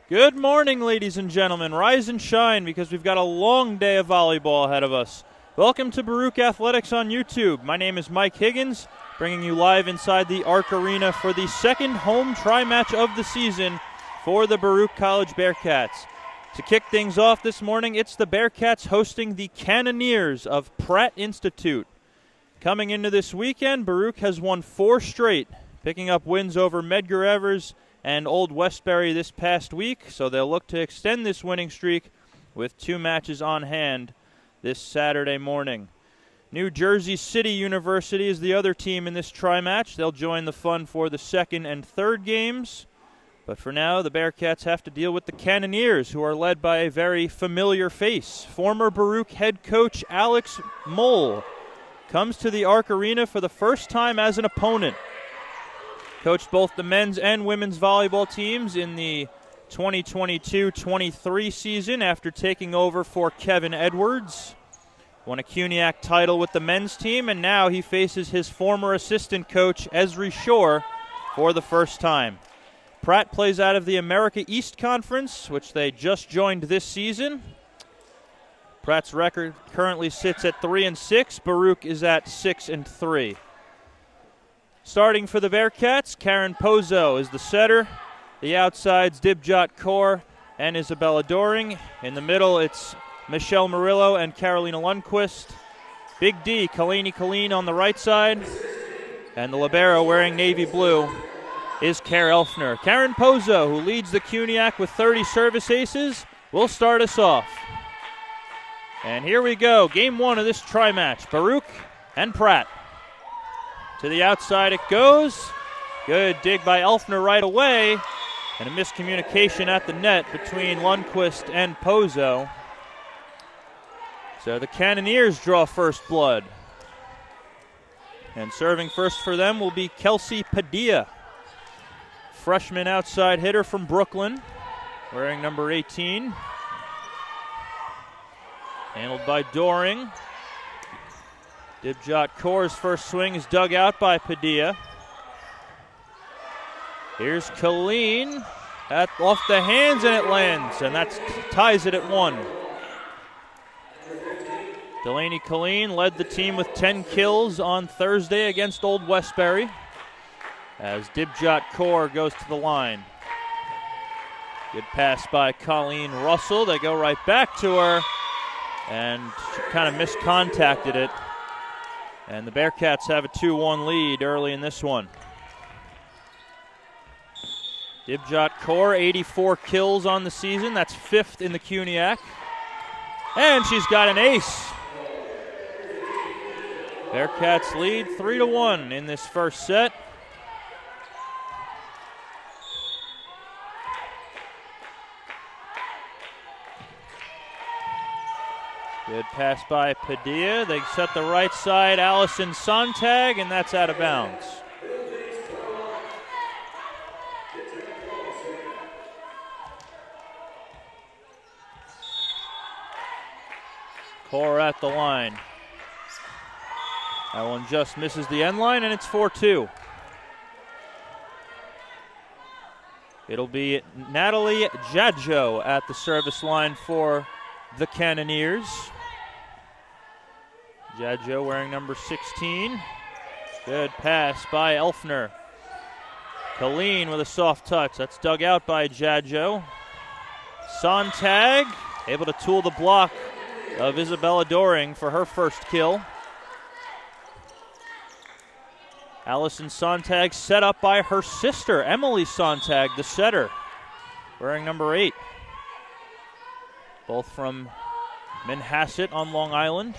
Good morning, ladies and gentlemen. Rise and shine because we've got a long day of volleyball ahead of us. Welcome to Baruch Athletics on YouTube. My name is Mike Higgins, bringing you live inside the Arc Arena for the second home tri-match of the season for the Baruch College Bearcats. To kick things off this morning, it's the Bearcats hosting the Cannoneers of Pratt Institute. Coming into this weekend, Baruch has won 4 straight, picking up wins over Medgar Evers and Old Westbury this past week, so they'll look to extend this winning streak with 2 matches on hand this Saturday morning. New Jersey City University is the other team in this tri-match. They'll join the fun for the second and third games. But for now, the Bearcats have to deal with the Cannoneers, who are led by a very familiar face. Former Baruch head coach Alex Moll comes to the Arc Arena for the first time as an opponent. Coached both the men's and women's volleyball teams in the 2022-23 season after taking over for Kevin Edwards. Won a CUNYAC title with the men's team, and now he faces his former assistant coach, Esri Shore, for the first time. Pratt plays out of the America East Conference, which they just joined this season. Pratt's record currently sits at 3-6. Baruch is at 6-3. Starting for the Bearcats, Karen Pozo is the setter. The outsides, Dibjot Kaur and Isabella Doring. In the middle, it's Michelle Murillo and Karolina Lundqvist. Big D, Kalani on the right side. And the libero wearing navy blue is Elfner. Karen Pozo, who leads the CUNYAC with 30 service aces, will start us off. And here we go, game 1 of this tri-match, Baruch and Pratt. To the outside it goes. Good dig by Elfner right away. And a miscommunication at the net between Lundqvist and Pozo. So the Cannoneers draw first blood. And serving first for them will be Kelsey Padilla. Freshman outside hitter from Brooklyn, wearing number 18. Handled by Doring. Dibjot Kaur's first swing is dug out by Padilla. Here's Colleen off the hands, and it lands, and that ties it at 1. Delaney Colleen led the team with 10 kills on Thursday against Old Westbury as Dibjot Kaur goes to the line. Good pass by Colleen Russell. They go right back to her, and she kind of miscontacted it. And the Bearcats have a 2-1 lead early in this one. Dibjot Kaur, 84 kills on the season. That's 5th in the CUNYAC. And she's got an ace. Bearcats lead 3-1 in this first set. Good pass by Padilla. They set the right side, Allison Sontag, and that's out of bounds. Kaur at the line. That one just misses the end line, and it's 4-2. It'll be Natalie Dibjot at the service line for the Cannoneers. Dibjot wearing number 16. Good pass by Elfner. Colleen with a soft touch. That's dug out by Dibjot. Sontag able to tool the block of Isabella Doring for her first kill. Allison Sontag set up by her sister, Emily Sontag, the setter, wearing number 8. Both from Manhasset on Long Island.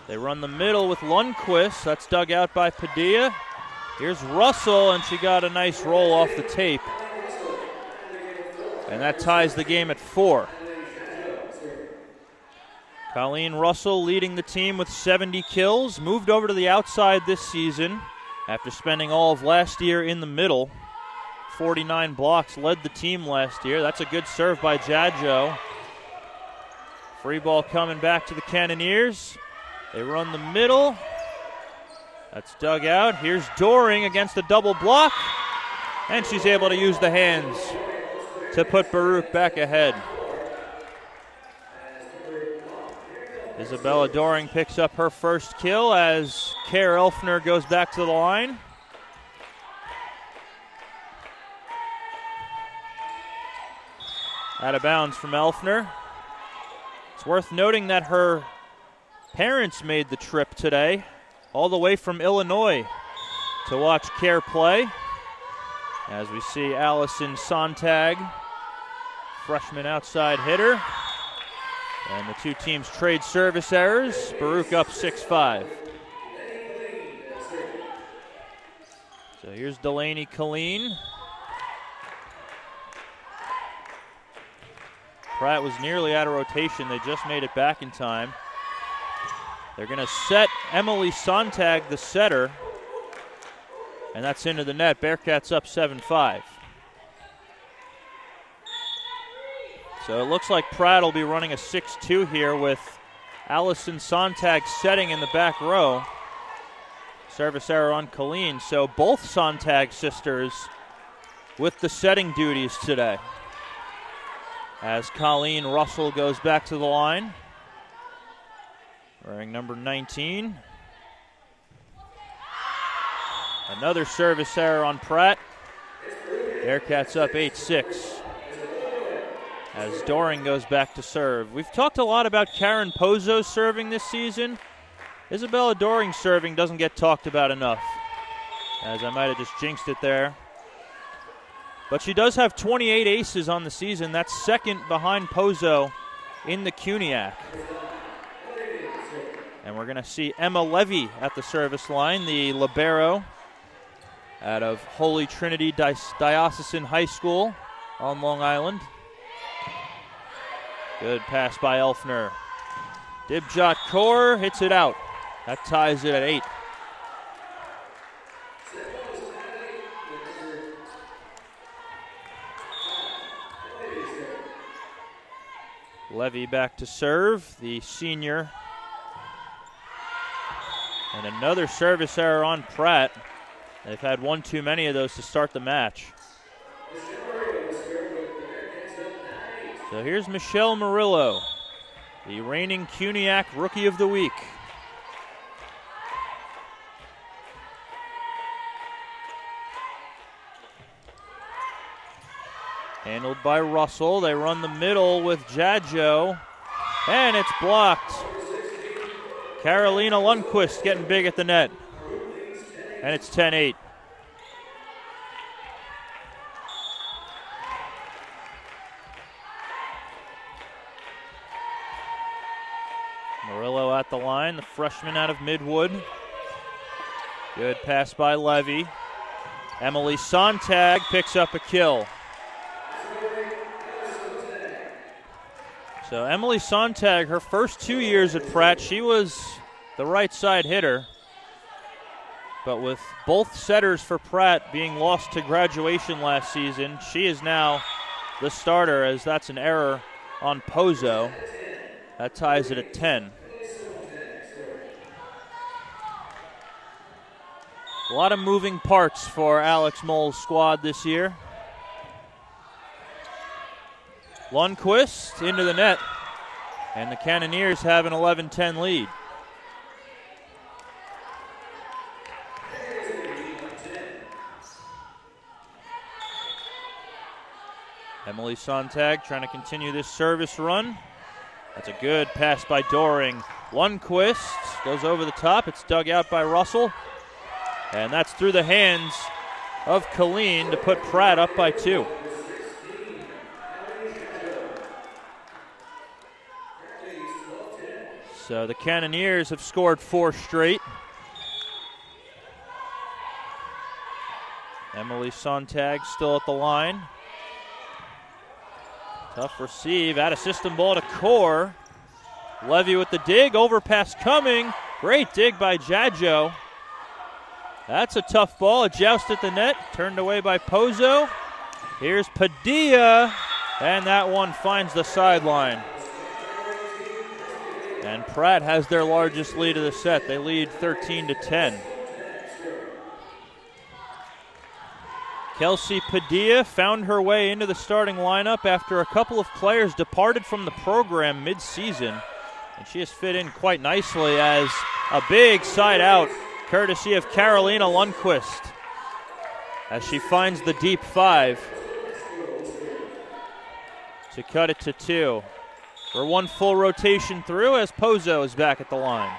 They run the middle with Lundqvist. That's dug out by Padilla. Here's Russell, and she got a nice roll off the tape. And that ties the game at 4. Colleen Russell leading the team with 70 kills. Moved over to the outside this season after spending all of last year in the middle. 49 blocks, led the team last year. That's a good serve by Dibjot. Free ball coming back to the Cannoneers. They run the middle. That's dug out. Here's Doring against a double block. And she's able to use the hands to put Baruch back ahead. Isabella Doring picks up her first kill as Elfner goes back to the line. Out of bounds from Elfner. It's worth noting that her parents made the trip today, all the way from Illinois, to watch Care play. As we see Allison Sontag, freshman outside hitter. And the two teams trade service errors. Baruch up 6-5. So here's Delaney Colleen. Pratt was nearly out of rotation. They just made it back in time. They're going to set Emily Sontag, the setter. And that's into the net. Bearcats up 7-5. So it looks like Pratt will be running a 6-2 here with Allison Sontag setting in the back row. Service error on Colleen. So both Sontag sisters with the setting duties today. As Colleen Russell goes back to the line, wearing number 19. Another service error on Pratt. Bearcats up 8-6. As Doring goes back to serve. We've talked a lot about Karen Pozo serving this season. Isabella Doring serving doesn't get talked about enough, as I might have just jinxed it there. But she does have 28 aces on the season. That's second behind Pozo in the CUNYAC. And we're going to see Emma Levy at the service line, the libero out of Holy Trinity Diocesan High School on Long Island. Good pass by Elfner. Dibjot Kaur hits it out. That ties it at 8. Levy back to serve, the senior. And another service error on Pratt. They've had one too many of those to start the match. So here's Michelle Murillo, the reigning CUNYAC Rookie of the Week. Handled by Russell. They run the middle with Dibjot, and it's blocked. Karolina Lundqvist getting big at the net, and it's 10-8. Murillo at the line, the freshman out of Midwood. Good pass by Levy. Emily Sontag picks up a kill. So Emily Sontag, her first 2 years at Pratt, she was the right side hitter. But with both setters for Pratt being lost to graduation last season, she is now the starter, as that's an error on Pozo. That ties it at 10. A lot of moving parts for Alex Moll's squad this year. Lundqvist into the net, and the Cannoneers have an 11-10 lead. Emily Sontag trying to continue this service run. That's a good pass by Doring. Lundqvist goes over the top. It's dug out by Russell. And that's through the hands of Colleen to put Pratt up by 2. So the Cannoneers have scored 4 straight. Emily Sontag still at the line. Tough receive, out of system ball to Kaur. Levy with the dig, overpass coming. Great dig by Dibjot. That's a tough ball, a joust at the net, turned away by Pozo. Here's Padilla, and that one finds the sideline. And Pratt has their largest lead of the set. They lead 13-10. Kelsey Padilla found her way into the starting lineup after a couple of players departed from the program mid-season. And she has fit in quite nicely as a big side out, courtesy of Karolina Lundqvist, as she finds the deep 5 to cut it to 2. For one full rotation through as Pozo is back at the line.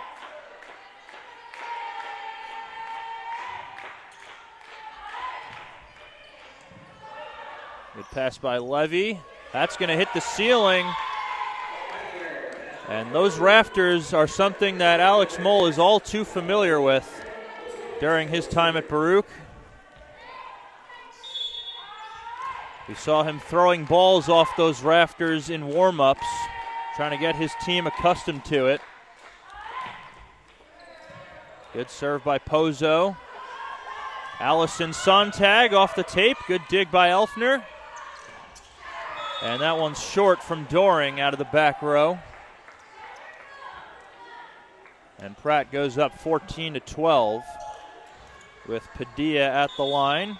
Good pass by Levy. That's going to hit the ceiling. And those rafters are something that Alex Moll is all too familiar with during his time at Baruch. We saw him throwing balls off those rafters in warm-ups, trying to get his team accustomed to it. Good serve by Pozo. Allison Sontag off the tape. Good dig by Elfner. And that one's short from Doring out of the back row. And Pratt goes up 14-12 with Padilla at the line.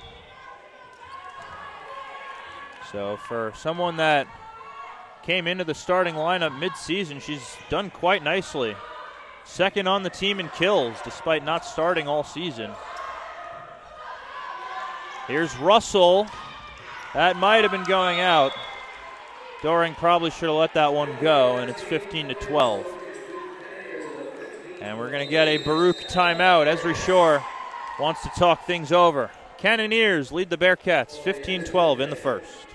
So for someone that came into the starting lineup mid-season, she's done quite nicely. Second on the team in kills, despite not starting all season. Here's Russell. That might have been going out. Doring probably should have let that one go, and it's 15-12. And we're going to get a Baruch timeout. Esri Shore wants to talk things over. Cannoneers lead the Bearcats 15-12 in the first.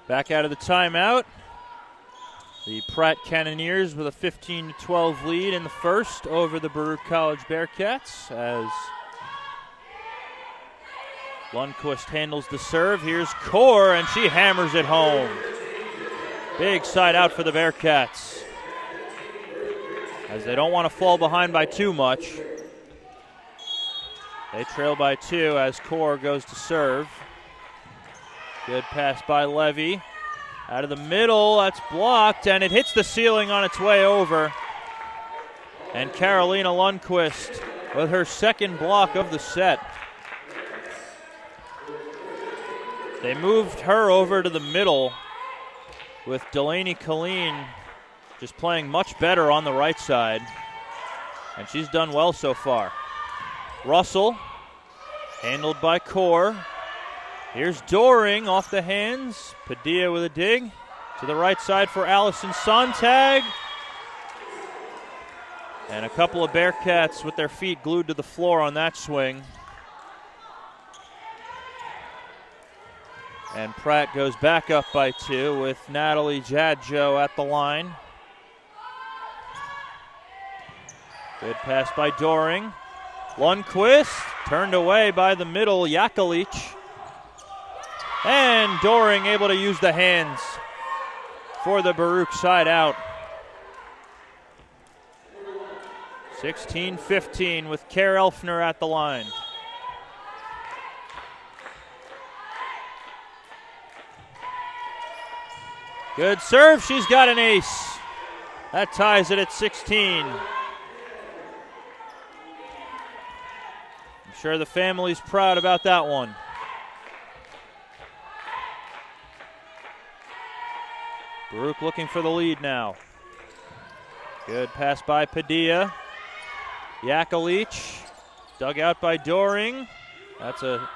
Back out of the timeout. The Pratt Cannoneers with a 15-12 lead in the first over the Baruch College Bearcats as Lundqvist handles the serve. Here's Kaur, and she hammers it home. Big side out for the Bearcats, as they don't want to fall behind by too much. They trail by 2 as Kaur goes to serve. Good pass by Levy. Out of the middle, that's blocked, and it hits the ceiling on its way over. And Karolina Lundqvist with her second block of the set. They moved her over to the middle with Delaney Colleen just playing much better on the right side. And she's done well so far. Russell, handled by Kaur. Here's Doring off the hands. Padilla with a dig to the right side for Allison Sontag. And a couple of Bearcats with their feet glued to the floor on that swing. And Pratt goes back up by 2 with Natalie Jadjo at the line. Good pass by Doring. Lundqvist turned away by the middle, Yakelich. And Doring able to use the hands for the Baruch side out. 16-15 with Kerr Elfner at the line. Good serve, she's got an ace. That ties it at 16. I'm sure the family's proud about that one. Baruch looking for the lead now. Good pass by Padilla. Yakelich, dug out by Doring. That's a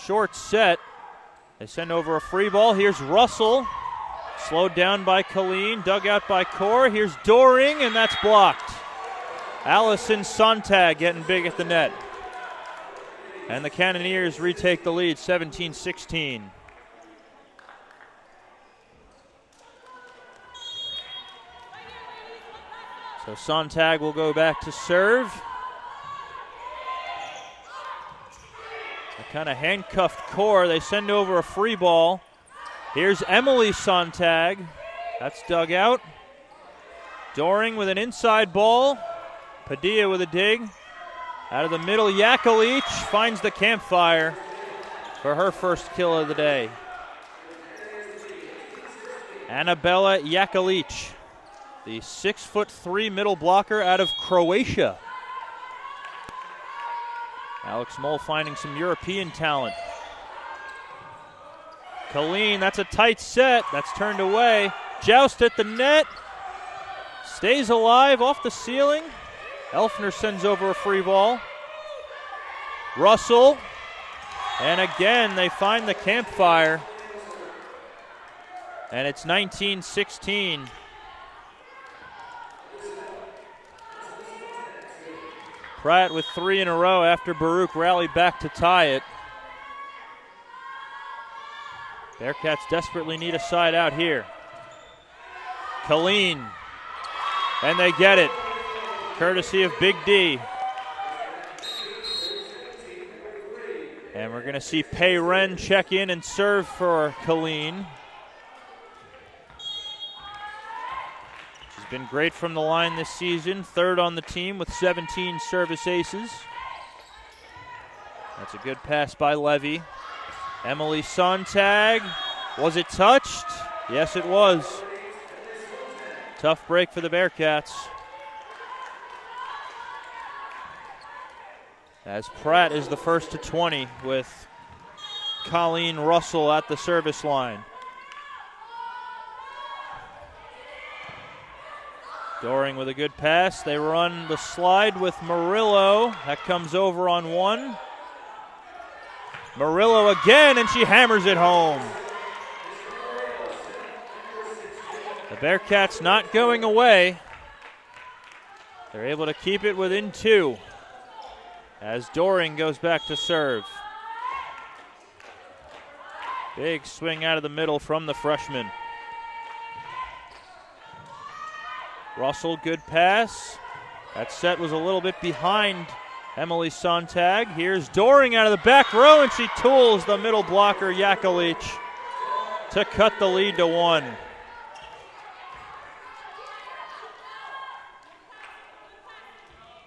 short set. They send over a free ball. Here's Russell. Slowed down by Colleen, dug out by Kaur. Here's Doring, and that's blocked. Allison Sontag getting big at the net. And the Cannoneers retake the lead, 17-16. So Sontag will go back to serve. They kind of handcuffed Kaur. They send over a free ball. Here's Emily Sontag. That's dug out. Doring with an inside ball. Padilla with a dig. Out of the middle, Yakelich finds the campfire for her first kill of the day. Isabella Yakelich, the 6'3" middle blocker out of Croatia. Alex Moll finding some European talent. Colleen, that's a tight set. That's turned away. Joust at the net. Stays alive off the ceiling. Elfner sends over a free ball. Russell. And again, they find the campfire. And it's 19-16. Pratt with 3 in a row after Baruch rallied back to tie it. Bearcats desperately need a side out here. Colleen. And they get it. Courtesy of Big D. And we're going to see Pei Ren check in and serve for Colleen. She's been great from the line this season. 3rd on the team with 17 service aces. That's a good pass by Levy. Emily Sontag. Was it touched? Yes, it was. Tough break for the Bearcats. As Pratt is the first to 20 with Colleen Russell at the service line. Doring with a good pass. They run the slide with Murillo. That comes over on 1. Murillo again, and she hammers it home. The Bearcats not going away. They're able to keep it within 2 as Doring goes back to serve. Big swing out of the middle from the freshman. Russell, good pass. That set was a little bit behind Emily Sontag. Here's Doring out of the back row, and she tools the middle blocker, Yakelich, to cut the lead to 1.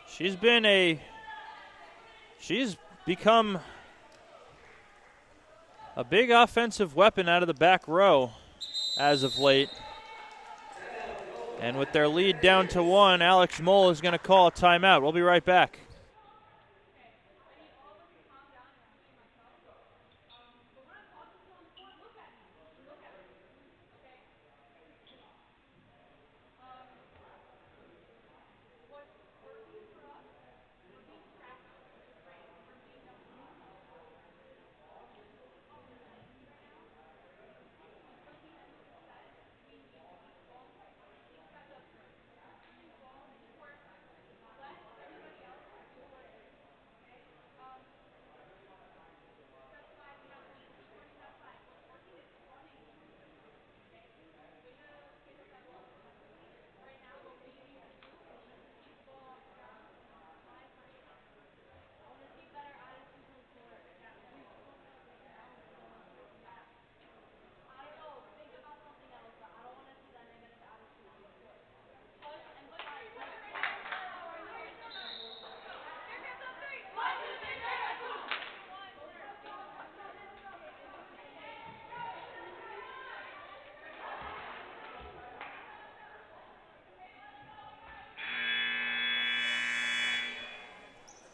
She's become a big offensive weapon out of the back row as of late. And with their lead down to 1, Alex Moll is going to call a timeout. We'll be right back.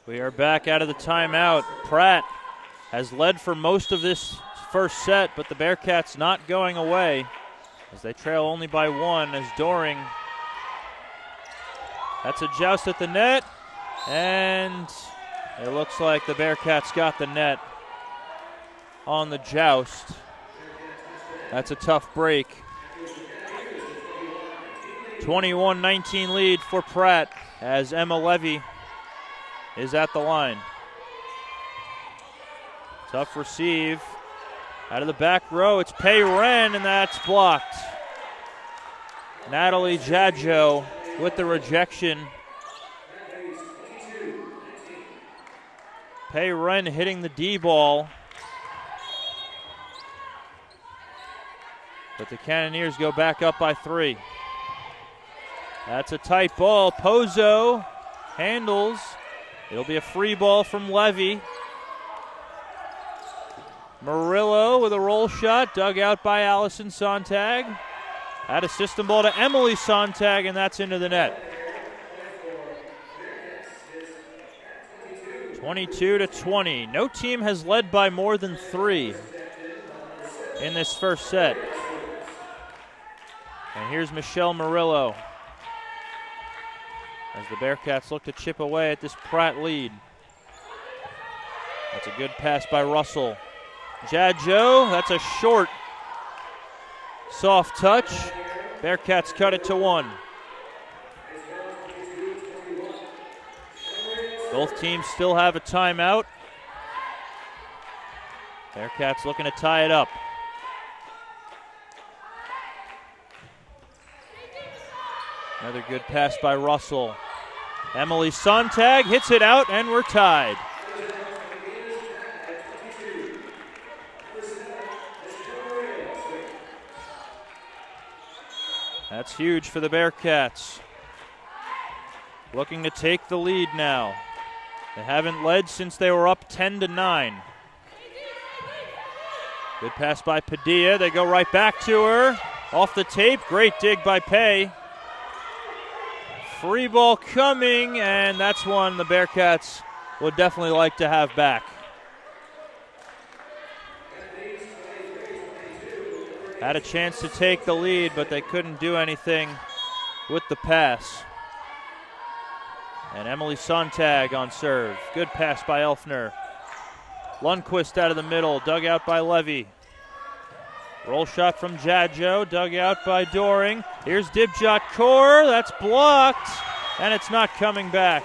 We are back out of the timeout. Pratt has led for most of this first set, but the Bearcats not going away as they trail only by one as Doring. That's a joust at the net, and it looks like the Bearcats got the net on the joust. That's a tough break. 21-19 lead for Pratt as Emma Levy is at the line. Tough receive. Out of the back row, it's Pei Ren, and that's blocked. Natalie Dibjot with the rejection. Pei Ren hitting the D ball. But the Cannoneers go back up by 3. That's a tight ball. Pozo handles. It'll be a free ball from Levy. Murillo with a roll shot, dug out by Allison Sontag. At a system ball to Emily Sontag, and that's into the net. 22-20. No team has led by more than 3 in this first set. And here's Michelle Murillo as the Bearcats look to chip away at this Pratt lead. That's a good pass by Russell. Dibjot, that's a short, soft touch. Bearcats cut it to 1. Both teams still have a timeout. Bearcats looking to tie it up. Another good pass by Russell. Emily Sontag hits it out, and we're tied. That's huge for the Bearcats. Looking to take the lead now. They haven't led since they were up 10-9. Good pass by Padilla. They go right back to her. Off the tape. Great dig by Pei. Free ball coming, and that's one the Bearcats would definitely like to have back. Had a chance to take the lead, but they couldn't do anything with the pass. And Emily Sontag on serve. Good pass by Elfner. Lundqvist out of the middle, dug out by Levy. Roll shot from Dibjot, dug out by Doring. Here's Dibjot Kaur, that's blocked, and it's not coming back.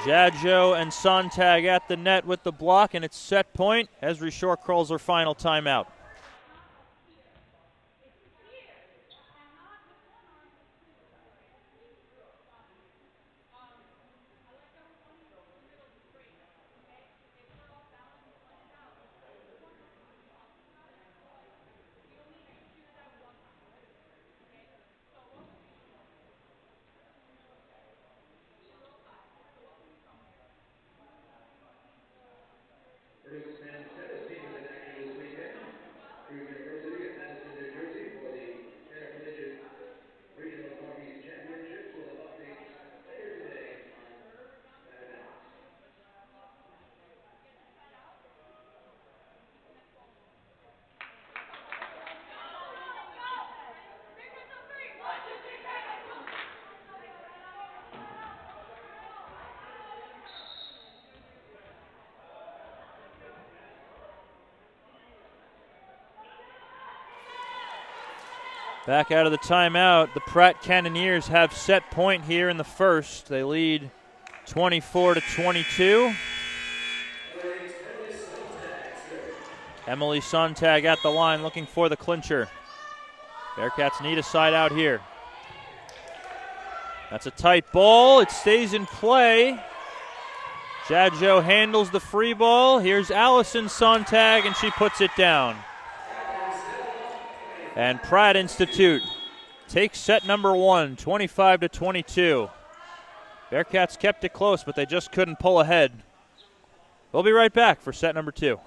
Dibjot and Sontag at the net with the block, and it's set point. Esri Shore calls her final timeout. Back out of the timeout, the Pratt Cannoneers have set point here in the first. They lead 24-22. Emily Sontag at the line looking for the clincher. Bearcats need a side out here. That's a tight ball. It stays in play. Dibjot handles the free ball. Here's Allison Sontag, and she puts it down. And Pratt Institute takes set number 1, 25-22. Bearcats kept it close, but they just couldn't pull ahead. We'll be right back for set number 2.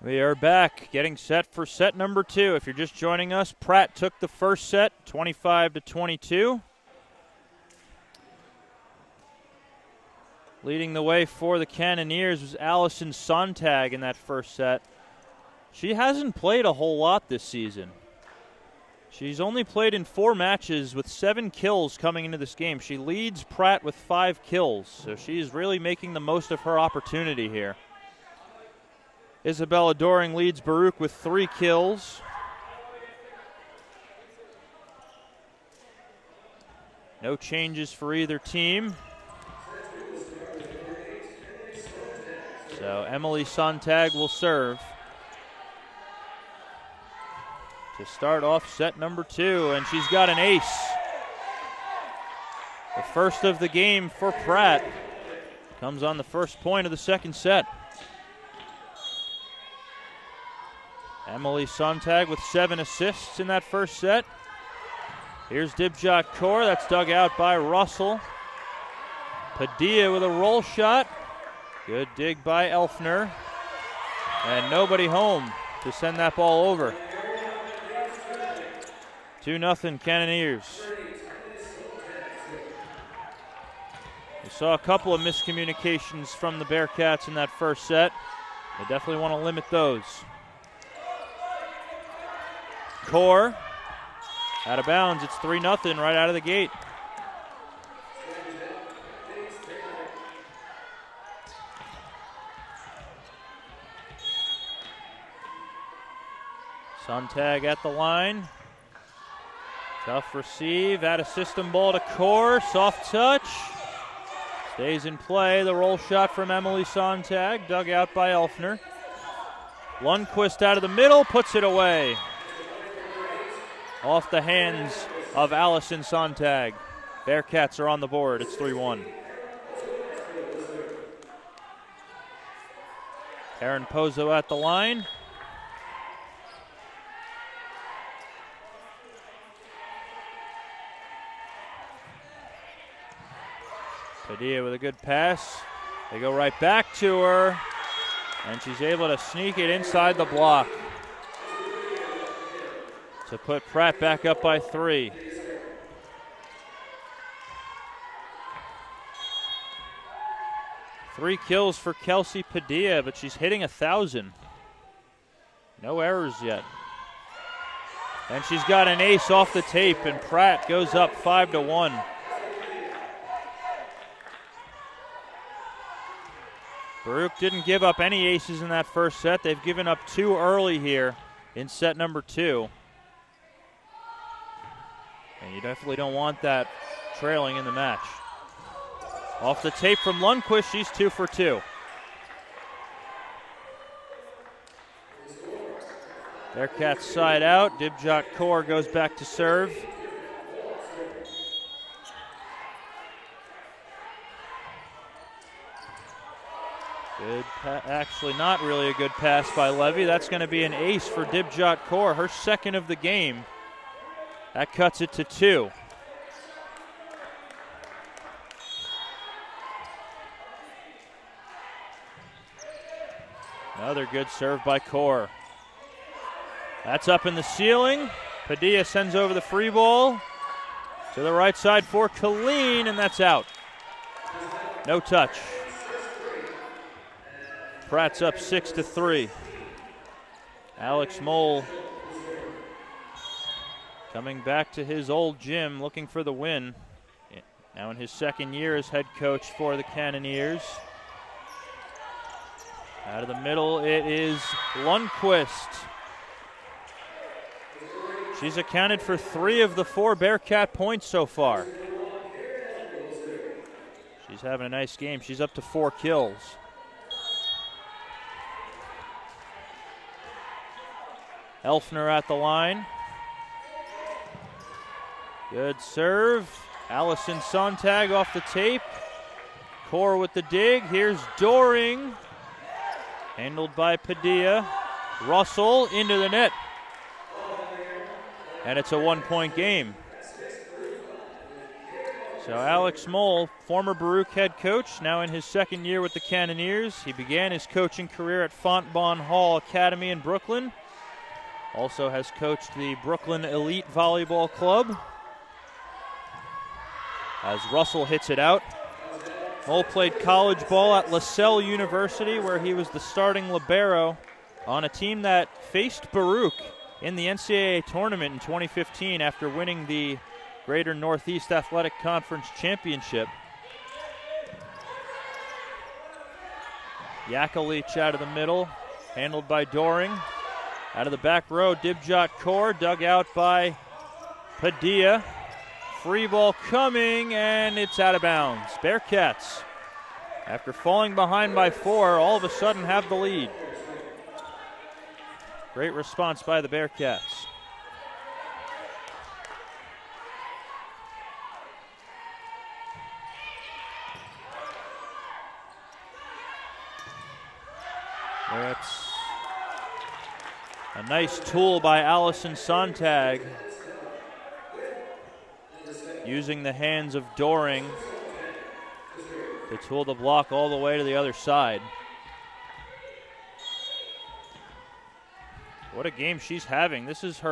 We are back, getting set for set number 2. If you're just joining us, Pratt took the first set, 25-22. Leading the way for the Cannoneers was Allison Sontag in that first set. She hasn't played a whole lot this season. She's only played in 4 matches with 7 kills coming into this game. She leads Pratt with 5 kills, so she's really making the most of her opportunity here. Isabella Doring leads Baruch with 3 kills. No changes for either team. So Emily Sontag will serve to start off set number 2, and she's got an ace. The first of the game for Pratt comes on the first point of the second set. Emily Sontag with 7 assists in that first set. Here's Dibjot Kaur, that's dug out by Russell. Padilla with a roll shot. Good dig by Elfner. And nobody home to send that ball over. 2-0 Cannoneers. We saw a couple of miscommunications from the Bearcats in that first set. They definitely want to limit those. Kaur out of bounds. It's 3-0 right out of the gate. Sontag at the line. Tough receive, add a system ball to Kaur, soft touch. Stays in play, the roll shot from Emily Sontag, dug out by Elfner. Lundqvist out of the middle, puts it away. Off the hands of Allison Sontag. Bearcats are on the board, it's 3-1. Karen Pozo at the line. Padilla with a good pass. They go right back to her, and she's able to sneak it inside the block to put Pratt back up by 3. Three kills for Kelsey Padilla, but she's hitting 1,000. No errors yet. And she's got an ace off the tape, and Pratt goes up 5-1. Baruch didn't give up any aces in that first set. They've given up 2 early here in set number 2. And you definitely don't want that trailing in the match. Off the tape from Lundqvist, she's 2 for 2. Bearcats side out. Dibjot Kaur goes back to serve. Good, actually not really a good pass by Levy. That's going to be an ace for Dibjot Kaur, her second of the game. That cuts it to 2. Another good serve by Kaur. That's up in the ceiling. Padilla sends over the free ball to the right side for Colleen, and that's out. No touch. Pratt's up 6-3. Alex Mole coming back to his old gym looking for the win. Now in his second year as head coach for the Cannoneers. Out of the middle, it is Lundqvist. She's accounted for 3 of the 4 Bearcat points so far. She's having a nice game. She's up to 4 kills. Elfner at the line. Good serve. Allison Sontag off the tape. Kaur with the dig. Here's Doring. Handled by Padilla. Russell into the net. And it's a 1-point game. So Alex Moll, former Baruch head coach, now in his second year with the Cannoneers. He began his coaching career at Fontbonne Hall Academy in Brooklyn. Also has coached the Brooklyn Elite Volleyball Club. As Russell hits it out. Moll played college ball at LaSalle University, where he was the starting libero on a team that faced Baruch in the NCAA tournament in 2015 after winning the Greater Northeast Athletic Conference Championship. Yakalic out of the middle, handled by Doring. Out of the back row, Dibjot Kaur, dug out by Padilla. Free ball coming, and it's out of bounds. Bearcats, after falling behind by 4, all of a sudden have the lead. Great response by the Bearcats. That's a nice tool by Allison Sontag, using the hands of Doring to tool the block all the way to the other side. What a game she's having. This is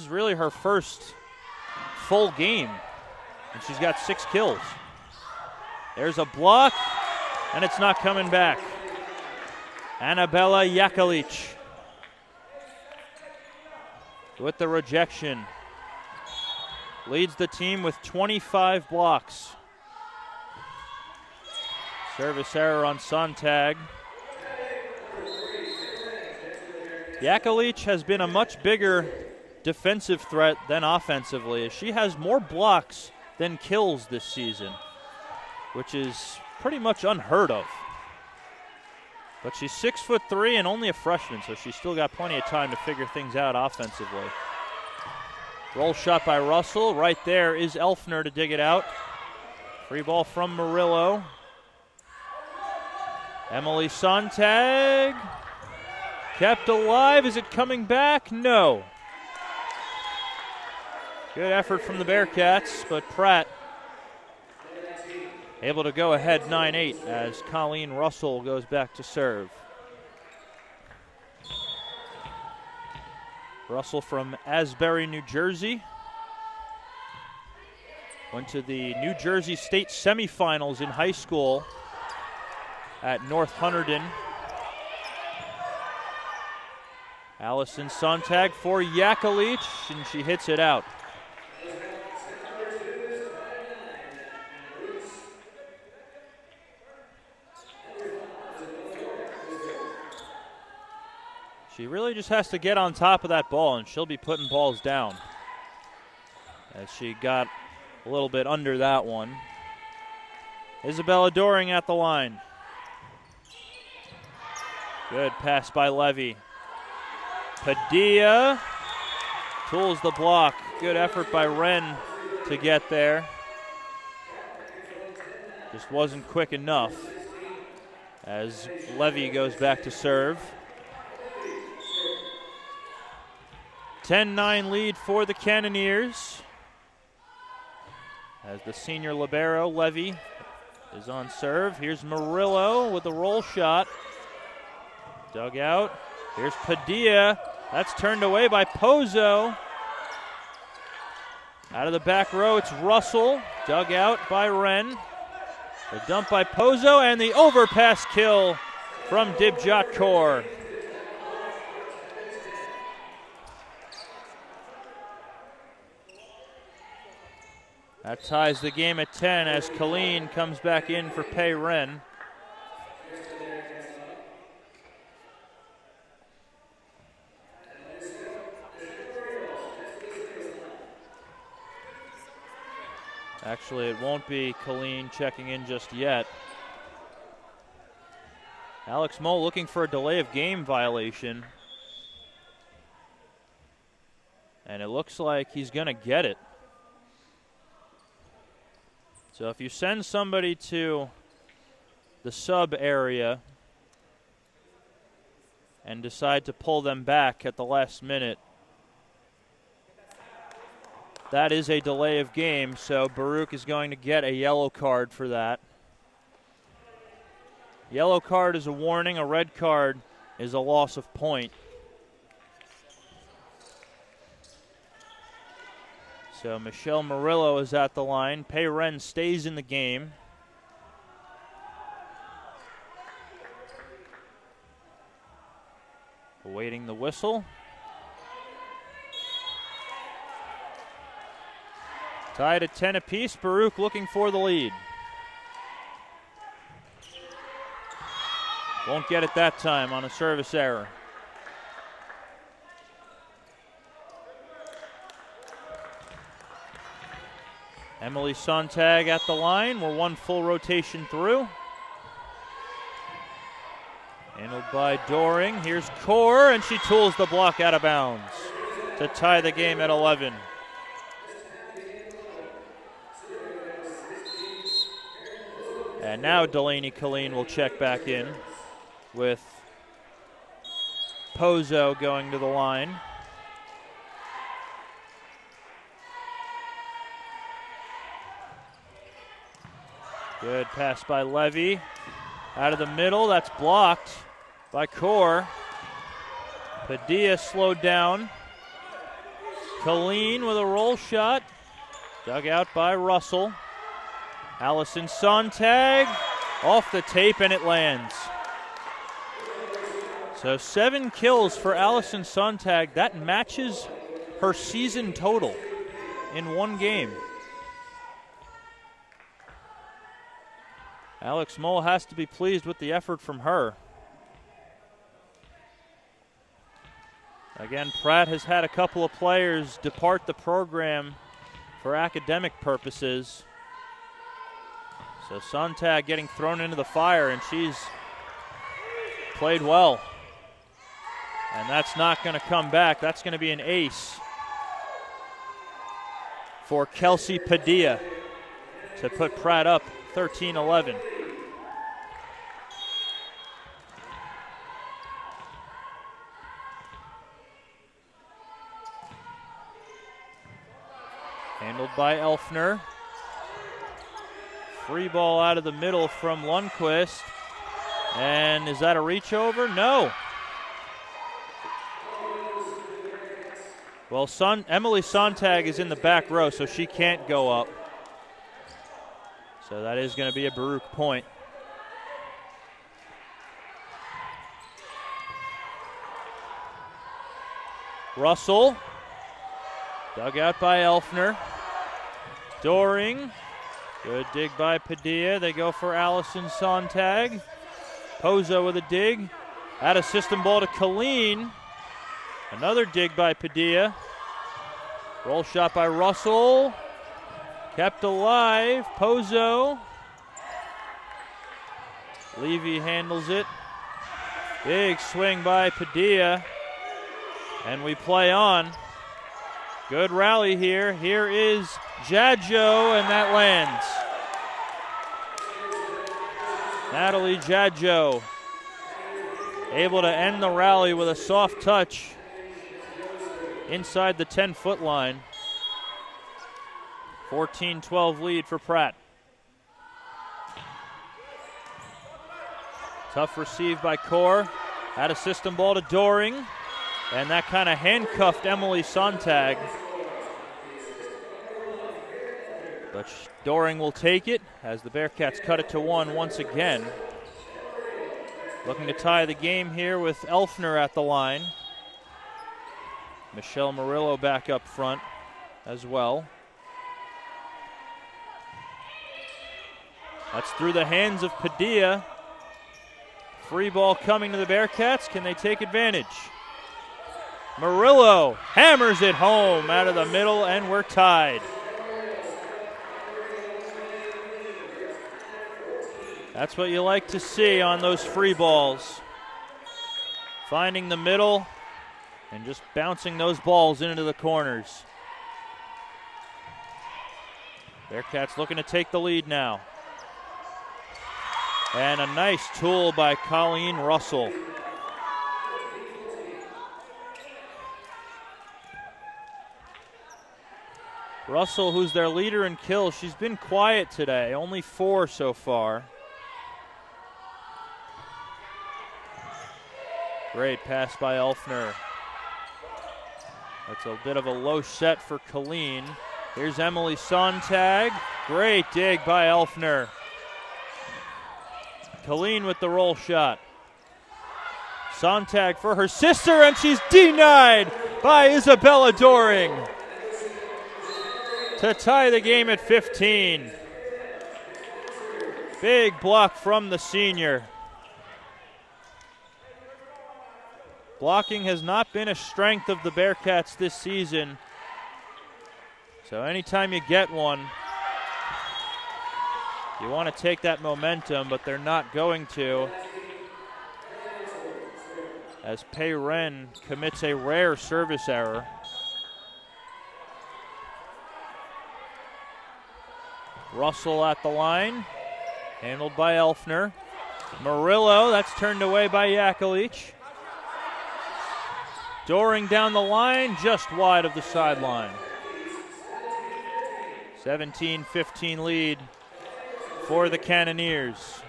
really her first full game, and she's got 6 kills. There's a block, and it's not coming back. Annabella Yakalic with the rejection. Leads the team with 25 blocks. Service error on Sontag. Yakalic has been a much bigger defensive threat than offensively, as she has more blocks than kills this season, which is pretty much unheard of. But she's 6'3" and only a freshman, so she's still got plenty of time to figure things out offensively. Roll shot by Russell. Right there is Elfner to dig it out. Free ball from Murillo. Emily Sontag kept alive. Is it coming back? No. Good effort from the Bearcats, but Pratt able to go ahead 9-8 as Colleen Russell goes back to serve. Russell from Asbury, New Jersey. Went to the New Jersey State semifinals in high school at North Hunterdon. Allison Sontag for Yakalic, and she hits it out. She really just has to get on top of that ball, and she'll be putting balls down. As she got a little bit under that one. Isabella Doring at the line. Good pass by Levy. Padilla tools the block. Good effort by Wren to get there. Just wasn't quick enough as Levy goes back to serve. 10-9 lead for the Cannoneers. As the senior libero, Levy, is on serve. Here's Murillo with the roll shot. Dug out. Here's Padilla. That's turned away by Pozo. Out of the back row, it's Russell. Dug out by Wren. The dump by Pozo, and the overpass kill from Dibjot Kaur. That ties the game at 10 as Colleen comes back in for Pei Ren. Actually, it won't be Colleen checking in just yet. Alex Moll looking for a delay of game violation. And it looks like he's going to get it. So if you send somebody to the sub area and decide to pull them back at the last minute, that is a delay of game, so Baruch is going to get a yellow card for that. Yellow card is a warning, a red card is a loss of point. So Michelle Murillo is at the line. Pei Ren stays in the game. Awaiting the whistle. Tied at 10 apiece. Baruch looking for the lead. Won't get it that time on a service error. Emily Sontag at the line. We're one full rotation through. Handled by Doring. Here's Kaur, and she tools the block out of bounds to tie the game at 11. And now Delaney Colleen will check back in with Pozo going to the line. Good pass by Levy. Out of the middle, that's blocked by Kaur. Padilla slowed down. Colleen with a roll shot. Dug out by Russell. Allison Sontag off the tape, and it lands. So 7 kills for Allison Sontag. That matches her season total in one game. Alex Moll has to be pleased with the effort from her. Again, Pratt has had a couple of players depart the program for academic purposes. So Sontag getting thrown into the fire, and she's played well. And that's not going to come back. That's going to be an ace for Kelsey Padilla to put Pratt up 13-11. Handled by Elfner. Free ball out of the middle from Lundqvist. And is that a reach over? No. Well, Emily Sontag is in the back row, so she can't go up. So that is going to be a Baruch point. Russell. Dug out by Elfner. Doring. Good dig by Padilla. They go for Allison Sontag. Pozo with a dig. Out of system ball to Colleen. Another dig by Padilla. Roll shot by Russell. Kept alive. Pozo. Levy handles it. Big swing by Padilla. And we play on. Good rally here. Here is Jadjo, and that lands. Natalie Jadjo able to end the rally with a soft touch inside the 10-foot line. 14-12 lead for Pratt. Tough receive by Kaur. Had a system ball to Doring. And that kind of handcuffed Emily Sontag. But Doring will take it as the Bearcats cut it to 1 once again. Looking to tie the game here with Elfner at the line. Michelle Murillo back up front as well. That's through the hands of Padilla. Free ball coming to the Bearcats. Can they take advantage? Murillo hammers it home out of the middle, and we're tied. That's what you like to see on those free balls. Finding the middle and just bouncing those balls into the corners. Bearcats looking to take the lead now. And a nice tool by Colleen Russell. Russell, who's their leader in kills, she's been quiet today, only 4 so far. Great pass by Elfner. That's a bit of a low set for Colleen. Here's Emily Sontag. Great dig by Elfner. Colleen with the roll shot. Sontag for her sister, and she's denied by Isabella Doring to tie the game at 15. Big block from the senior. Blocking has not been a strength of the Bearcats this season. So anytime you get one, you want to take that momentum, but they're not going to, as Pei Ren commits a rare service error. Russell at the line, handled by Elfner. Murillo, that's turned away by Yakulich. Doring down the line, just wide of the sideline. 17-15 lead for the Cannoneers.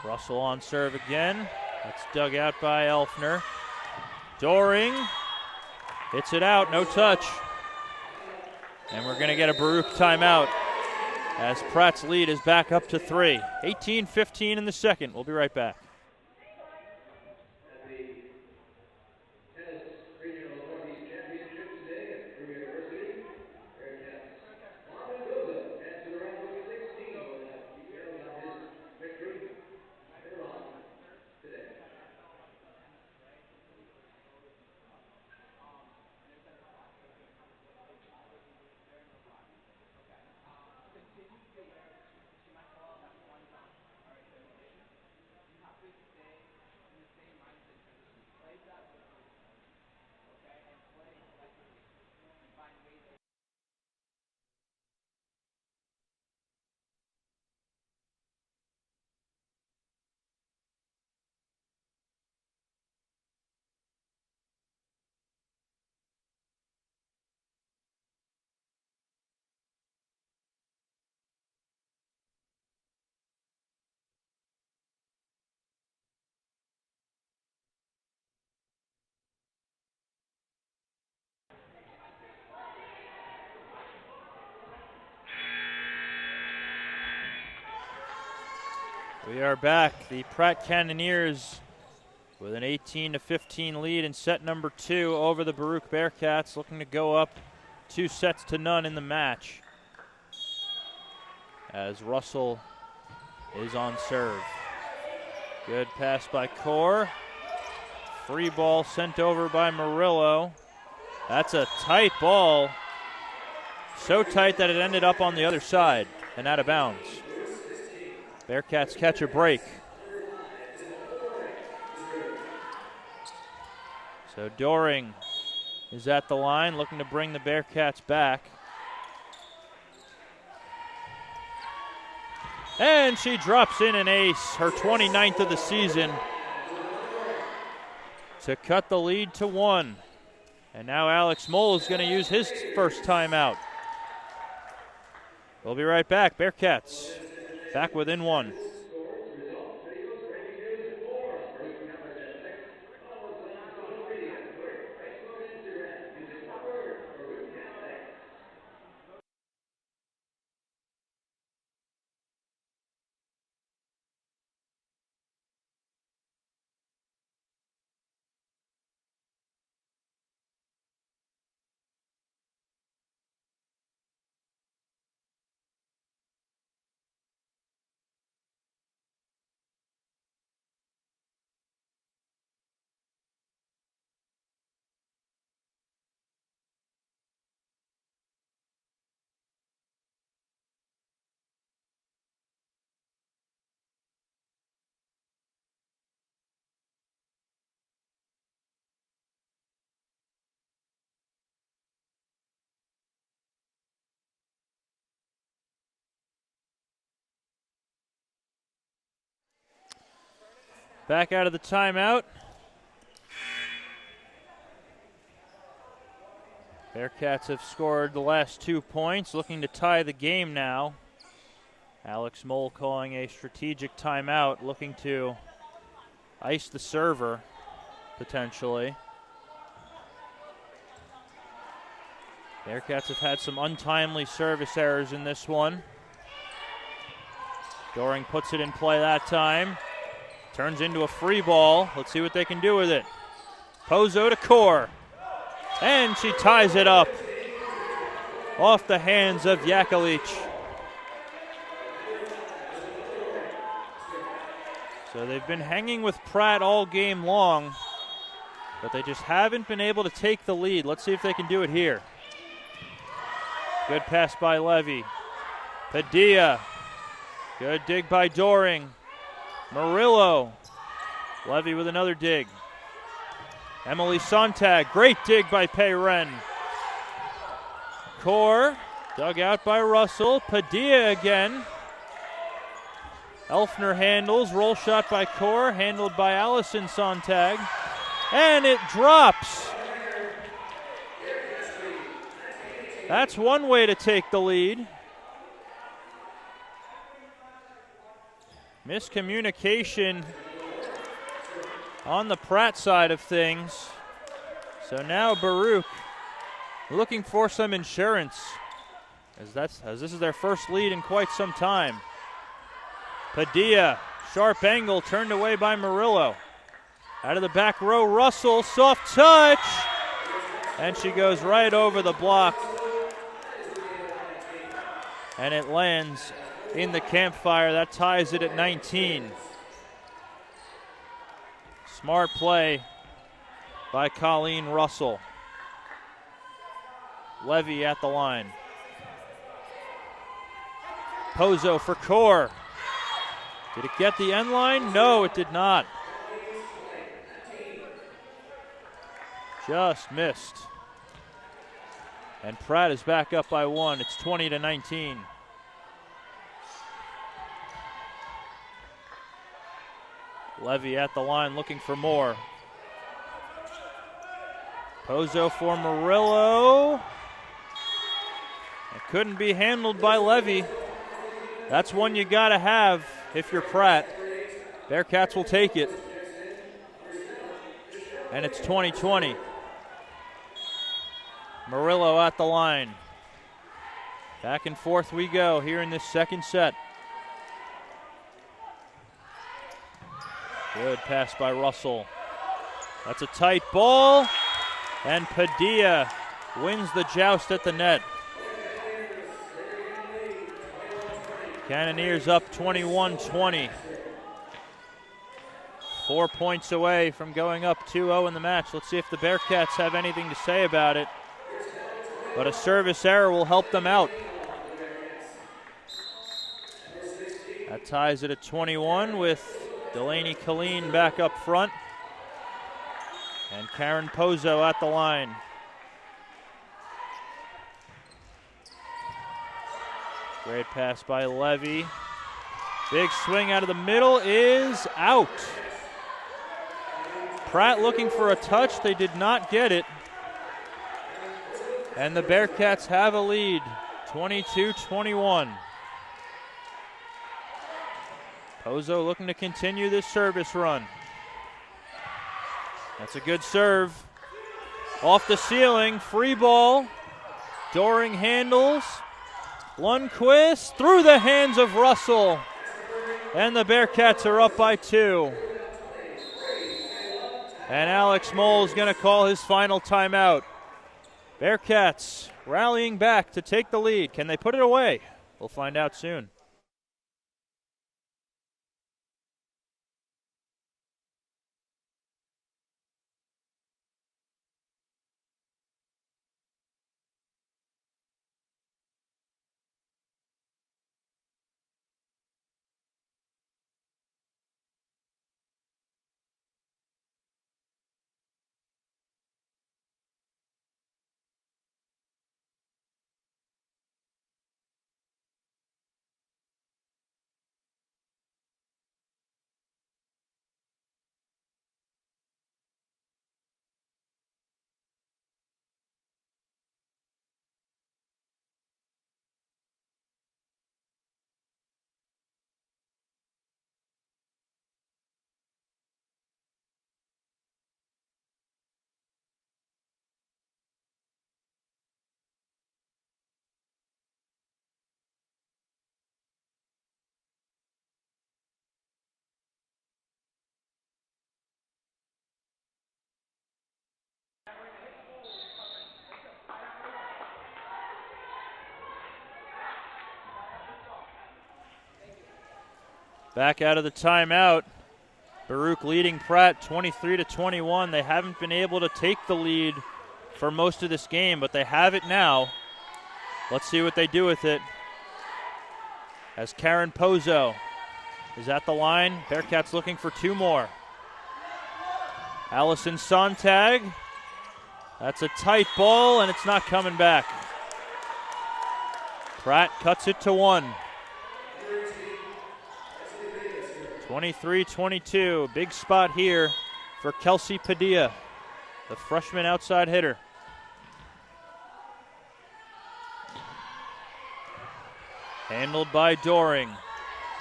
Russell on serve again. That's dug out by Elfner. Doring hits it out, no touch. And we're going to get a Baruch timeout as Pratt's lead is back up to 3. 18-15 in the second. We'll be right back. We are back. The Pratt Cannoneers with an 18-15 lead in set number 2 over the Baruch Bearcats, looking to go up 2-0 in the match. As Russell is on serve. Good pass by Kaur. Free ball sent over by Murillo. That's a tight ball. So tight that it ended up on the other side and out of bounds. Bearcats catch a break. So Doring is at the line, looking to bring the Bearcats back. And she drops in an ace, her 29th of the season, to cut the lead to 1. And now Alex Moll is going to use his first timeout. We'll be right back. Bearcats back within 1. Back out of the timeout. Bearcats have scored the last 2 points, looking to tie the game now. Alex Moll calling a strategic timeout, looking to ice the server, potentially. Bearcats have had some untimely service errors in this one. Doring puts it in play that time. Turns into a free ball. Let's see what they can do with it. Pozo to Kaur. And she ties it up off the hands of Yakalic. So they've been hanging with Pratt all game long, but they just haven't been able to take the lead. Let's see if they can do it here. Good pass by Levy. Padilla. Good dig by Doring. Murillo. Levy with another dig. Emily Sontag, great dig by Payren. Kaur, dug out by Russell. Padilla again. Elfner handles, roll shot by Kaur, handled by Allison Sontag. And it drops. That's one way to take the lead. Miscommunication on the Pratt side of things. So now Baruch looking for some insurance as this is their first lead in quite some time. Padilla, sharp angle, turned away by Murillo. Out of the back row, Russell, soft touch. And she goes right over the block. And it lands in the campfire. That ties it at 19. Smart play by Colleen Russell. Levy at the line. Pozo for Kaur. Did it get the end line? No, it did not. Just missed. And Pratt is back up by 1. It's 20-19. Levy at the line looking for more. Pozo for Murillo. It couldn't be handled by Levy. That's one you gotta have if you're Pratt. Bearcats will take it. And it's 20-20. Murillo at the line. Back and forth we go here in this second set. Good pass by Russell. That's a tight ball. And Padilla wins the joust at the net. Cannoneers up 21-20. 4 points away from going up 2-0 in the match. Let's see if the Bearcats have anything to say about it. But a service error will help them out. That ties it at 21 with Delaney Colleen back up front. And Karen Pozo at the line. Great pass by Levy. Big swing out of the middle is out. Pratt looking for a touch. They did not get it. And the Bearcats have a lead, 22-21. Pozo looking to continue this service run. That's a good serve. Off the ceiling, free ball. Doring handles. Lundqvist through the hands of Russell. And the Bearcats are up by 2. And Alex Moll is going to call his final timeout. Bearcats rallying back to take the lead. Can they put it away? We'll find out soon. Back out of the timeout. Baruch leading Pratt 23-21. They haven't been able to take the lead for most of this game, but they have it now. Let's see what they do with it. As Karen Pozo is at the line. Bearcats looking for two more. Allison Sontag. That's a tight ball, and it's not coming back. Pratt cuts it to 1. 23-22. Big spot here for Kelsey Padilla, the freshman outside hitter. Handled by Doring.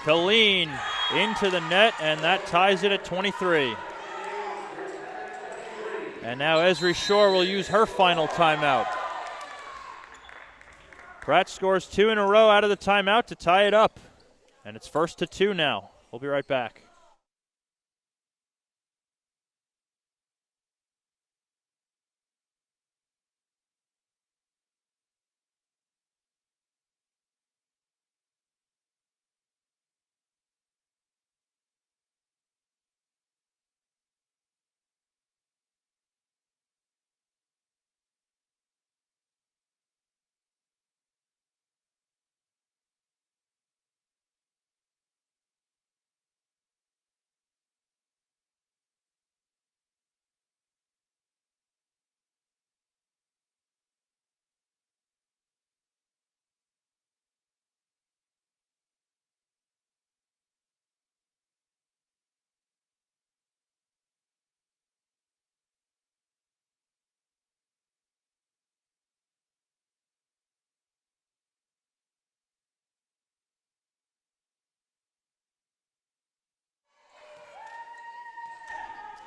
Colleen into the net, and that ties it at 23. And now Esri Shore will use her final timeout. Pratt scores 2 in a row out of the timeout to tie it up. And it's 1-2 now. We'll be right back.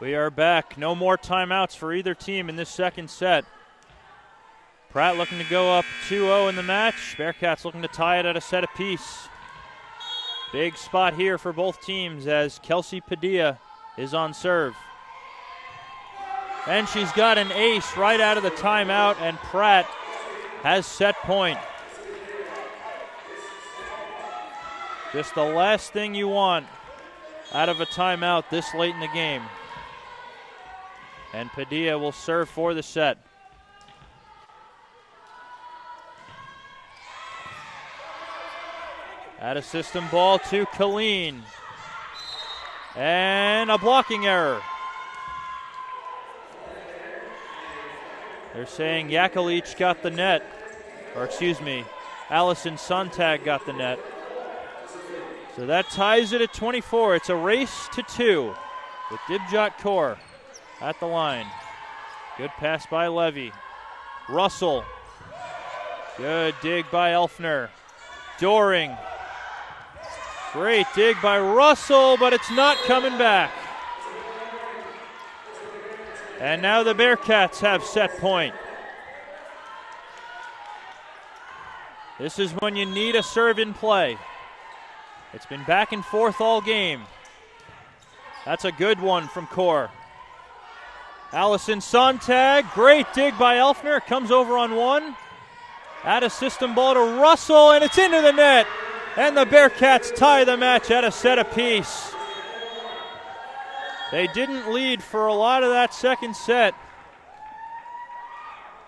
We are back. No more timeouts for either team in this second set. Pratt looking to go up 2-0 in the match. Bearcats looking to tie it at a set apiece. Big spot here for both teams as Kelsey Padilla is on serve. And she's got an ace right out of the timeout, and Pratt has set point. Just the last thing you want out of a timeout this late in the game. And Padilla will serve for the set. At a system ball to Colleen. And a blocking error. They're saying Yakulich got the net. Or excuse me, Allison Sontag got the net. So that ties it at 24. It's a race to 2 with Dibjot Kaur at the line. Good pass by Levy. Russell. Good dig by Elfner. Doring. Great dig by Russell, but it's not coming back. And now the Bearcats have set point. This is when you need a serve in play. It's been back and forth all game. That's a good one from Kaur. Allison Sontag, great dig by Elfner, comes over on 1. Add a system ball to Russell, and it's into the net. And the Bearcats tie the match at a set apiece. They didn't lead for a lot of that second set,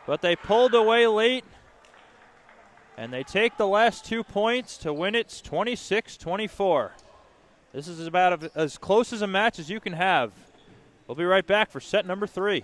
but they pulled away late, and they take the last 2 points to win it 26-24. This is about as close as a match as you can have. We'll be right back for set number 3.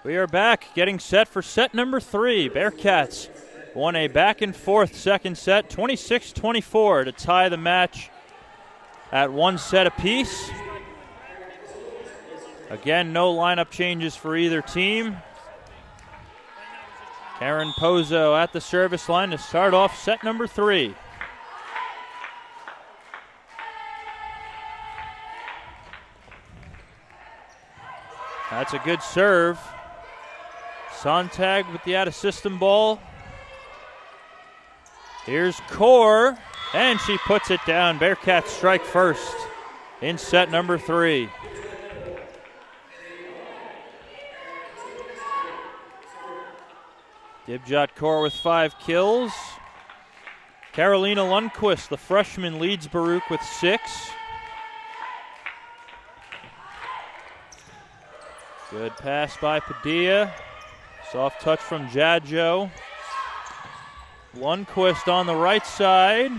We are back, getting set for set number 3. Bearcats won a back-and-forth second set, 26-24 to tie the match at 1 set apiece. Again, no lineup changes for either team. Karen Pozo at the service line to start off set number 3. That's a good serve. Sontag with the out-of-system ball. Here's Kaur, and she puts it down. Bearcats strike first in set number 3. Dibjot Kaur with 5 kills. Karolina Lundqvist, the freshman, leads Baruch with 6. Good pass by Padilla. Soft touch from Dibjot. Lundqvist on the right side,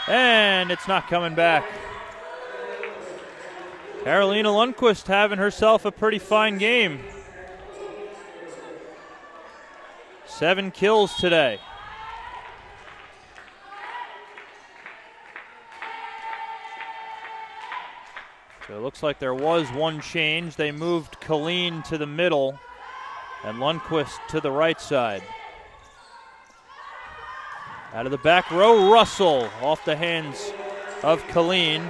and it's not coming back. Karolina Lundqvist having herself a pretty fine game. 7 kills today. So it looks like there was one change. They moved Colleen to the middle and Lundqvist to the right side. Out of the back row, Russell off the hands of Colleen.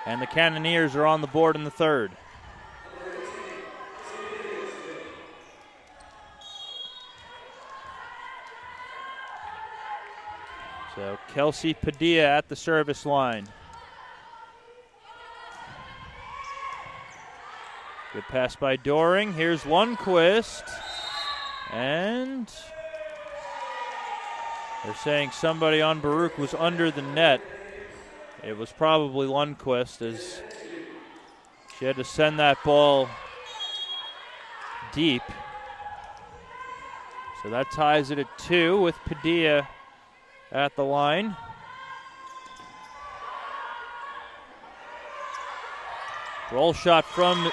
And the Cannoneers are on the board in the third. So Kelsey Padilla at the service line. Good pass by Doring. Here's Lundqvist. And they're saying somebody on Baruch was under the net. It was probably Lundqvist, as she had to send that ball deep. So that ties it at 2 with Padilla at the line. Roll shot from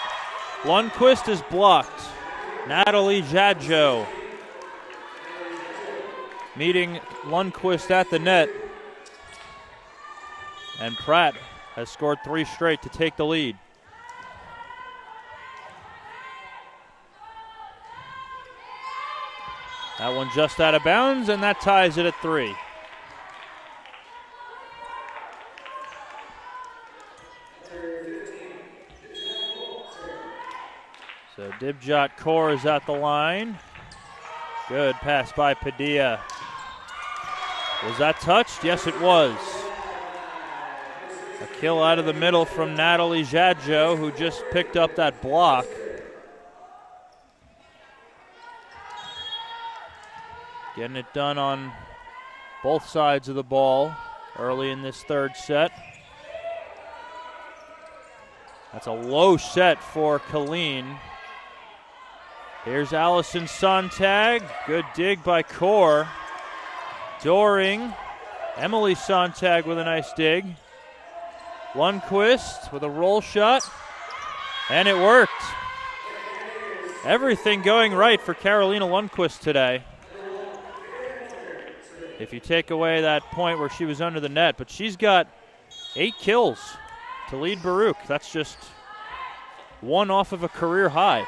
Lundqvist is blocked. Natalie Dibjot meeting Lundqvist at the net. And Pratt has scored 3 straight to take the lead. That one just out of bounds, and that ties it at 3. So Dibjot Kaur is at the line. Good pass by Padilla. Was that touched? Yes, it was. A kill out of the middle from Natalie Dibjot, who just picked up that block. Getting it done on both sides of the ball early in this third set. That's a low set for Colleen. Here's Allison Sontag. Good dig by Kaur. Doring. Emily Sontag with a nice dig. Lundqvist with a roll shot. And it worked. Everything going right for Karolina Lundqvist today. If you take away that point where she was under the net. But she's got 8 kills to lead Baruch. That's just one off of a career high.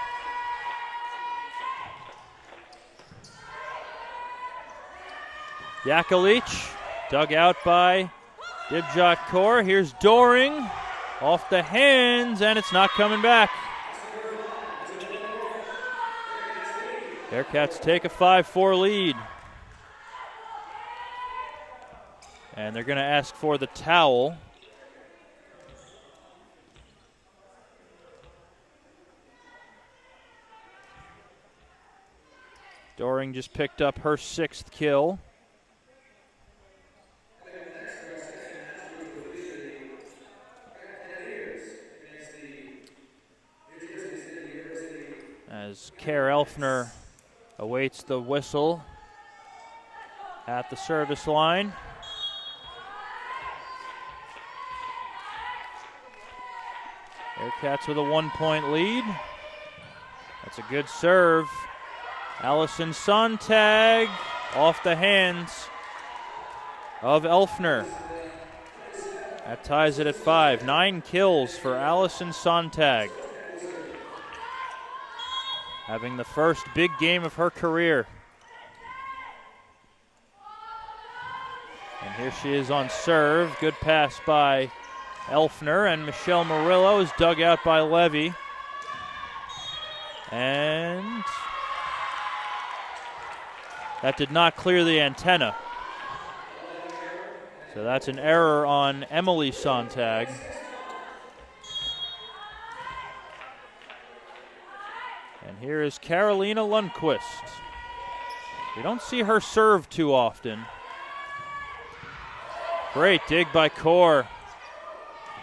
Yakalic dug out by Dibjot Kaur. Here's Doring off the hands, and it's not coming back. Bearcats take a 5-4 lead. And they're going to ask for the towel. Doring just picked up her 6th kill. As Elfner awaits the whistle at the service line. Bearcats with a 1-point lead. That's a good serve. Allison Sontag off the hands of Elfner. That ties it at 5. 9 kills for Allison Sontag. Having the first big game of her career. And here she is on serve. Good pass by Elfner, and Michelle Murillo is dug out by Levy. And that did not clear the antenna. So that's an error on Emily Sontag. And here is Karolina Lundqvist. You don't see her serve too often. Great dig by Kaur.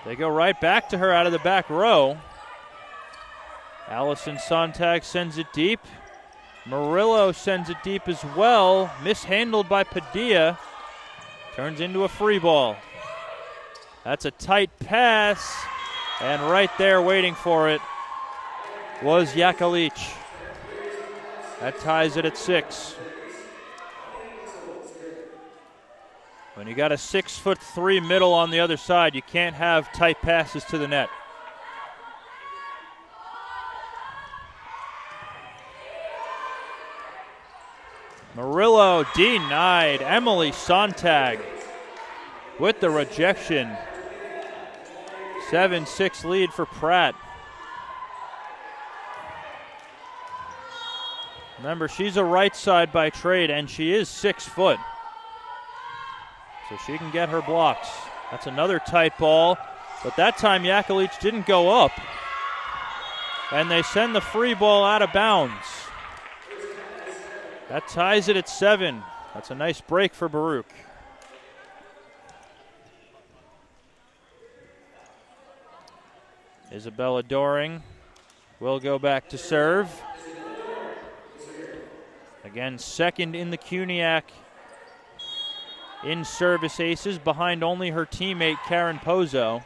They go right back to her out of the back row. Allison Sontag sends it deep. Murillo sends it deep as well. Mishandled by Padilla. Turns into a free ball. That's a tight pass. And right there waiting for it was Yakalic. That ties it at 6. When you got a 6'3" middle on the other side, you can't have tight passes to the net. Murillo denied. Emily Sontag with the rejection. 7-6 lead for Pratt. Remember, she's a right side by trade, and she is 6 foot. So she can get her blocks. That's another tight ball, but that time Yakalic didn't go up. And they send the free ball out of bounds. That ties it at 7. That's a nice break for Baruch. Isabella Doring will go back to serve. Again, second in the CUNYAC in service aces, behind only her teammate Karen Pozo.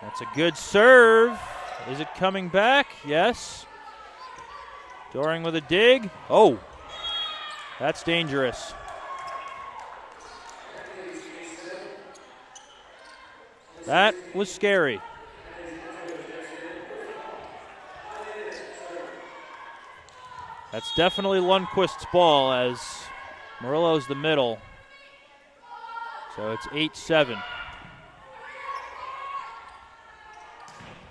That's a good serve. Is it coming back? Yes. Doring with a dig. Oh, that's dangerous. That was scary. That's definitely Lundqvist's ball, as Murillo's the middle. So it's 8-7.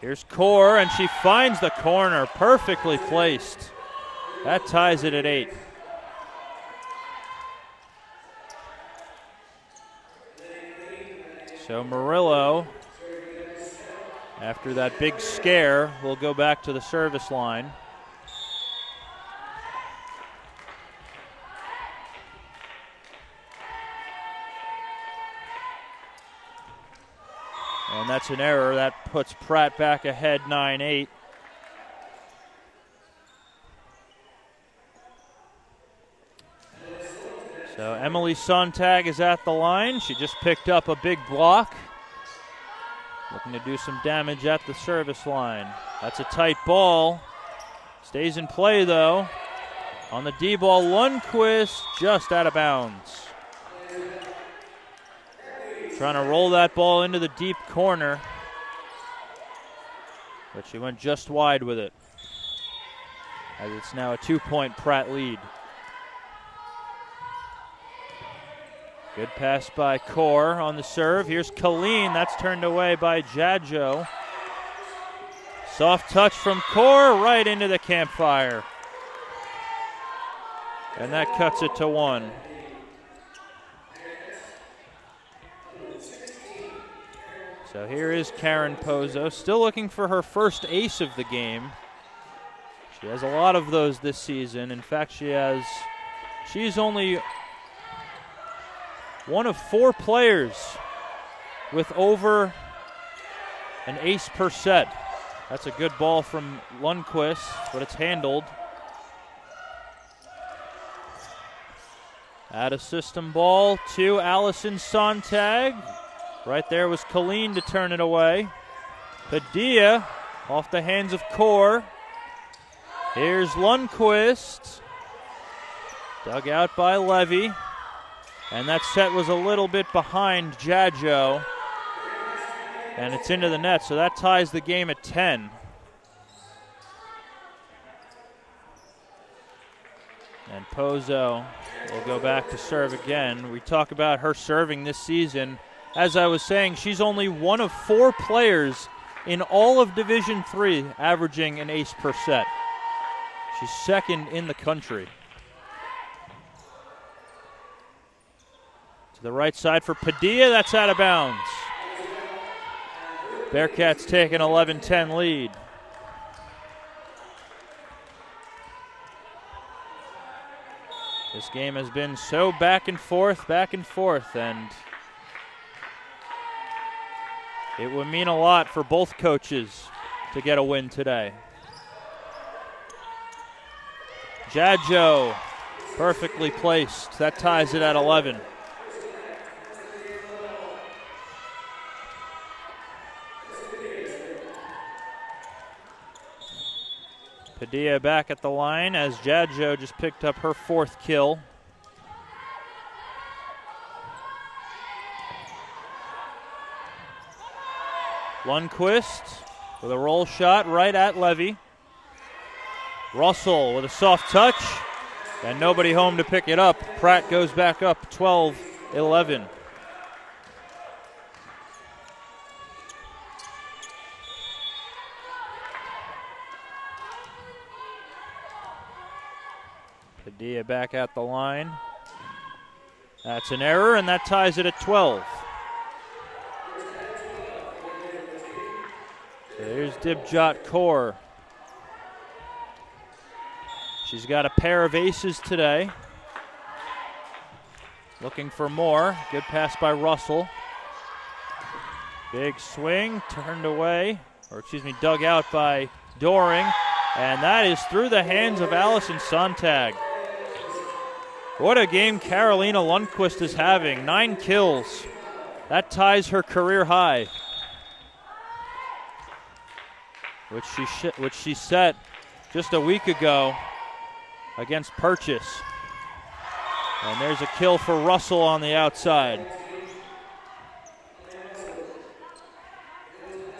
Here's Kaur, and she finds the corner, perfectly placed. That ties it at 8. So Murillo, after that big scare, will go back to the service line. And that's an error. That puts Pratt back ahead 9-8. So Emily Sontag is at the line. She just picked up a big block. Looking to do some damage at the service line. That's a tight ball. Stays in play, though. On the D ball, Lundqvist just out of bounds. Trying to roll that ball into the deep corner, but she went just wide with it, as it's now a 2-point Pratt lead. Good pass by Kaur on the serve. Here's Colleen. That's turned away by Dibjot. Soft touch from Kaur right into the campfire. And that cuts it to 1. So here is Karen Pozo, still looking for her first ace of the game. She has a lot of those this season. In fact, she's only one of 4 players with over an ace per set. That's a good ball from Lundqvist, but it's handled. Add a system ball to Allison Sontag. Right there was Colleen to turn it away. Padilla off the hands of Kaur. Here's Lundqvist. Dug out by Levy. And that set was a little bit behind Dibjot. And it's into the net, so that ties the game at 10. And Pozo will go back to serve again. We talk about her serving this season. As I was saying, she's only one of 4 players in all of Division III averaging an ace per set. She's second in the country. To the right side for Padilla, that's out of bounds. Bearcats take an 11-10 lead. This game has been so back and forth, and it would mean a lot for both coaches to get a win today. Dibjot, perfectly placed. That ties it at 11. Padilla back at the line as Dibjot just picked up her 4th kill. Lundqvist with a roll shot right at Levy. Russell with a soft touch, and nobody home to pick it up. Pratt goes back up 12-11. Padilla back at the line. That's an error, and that ties it at 12. There's Dibjot Kaur. She's got a pair of aces today. Looking for more. Good pass by Russell. Big swing, turned away, dug out by Doring. And that is through the hands of Allison Sontag. What a game Karolina Lundqvist is having. 9 kills. That ties her career high, which she set just a week ago against Purchase. And there's a kill for Russell on the outside.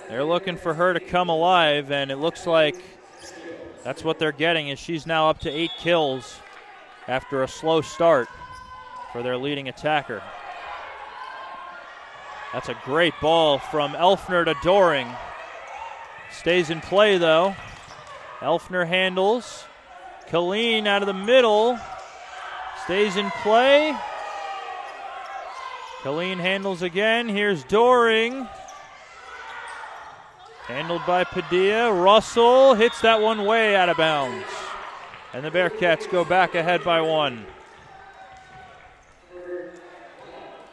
They're looking for her to come alive, and it looks like that's what they're getting, is she's now up to 8 kills after a slow start for their leading attacker. That's a great ball from Elfner to Doring. Stays in play, though. Elfner handles. Colleen out of the middle. Stays in play. Colleen handles again. Here's Doring. Handled by Padilla. Russell hits that one way out of bounds. And the Bearcats go back ahead by 1.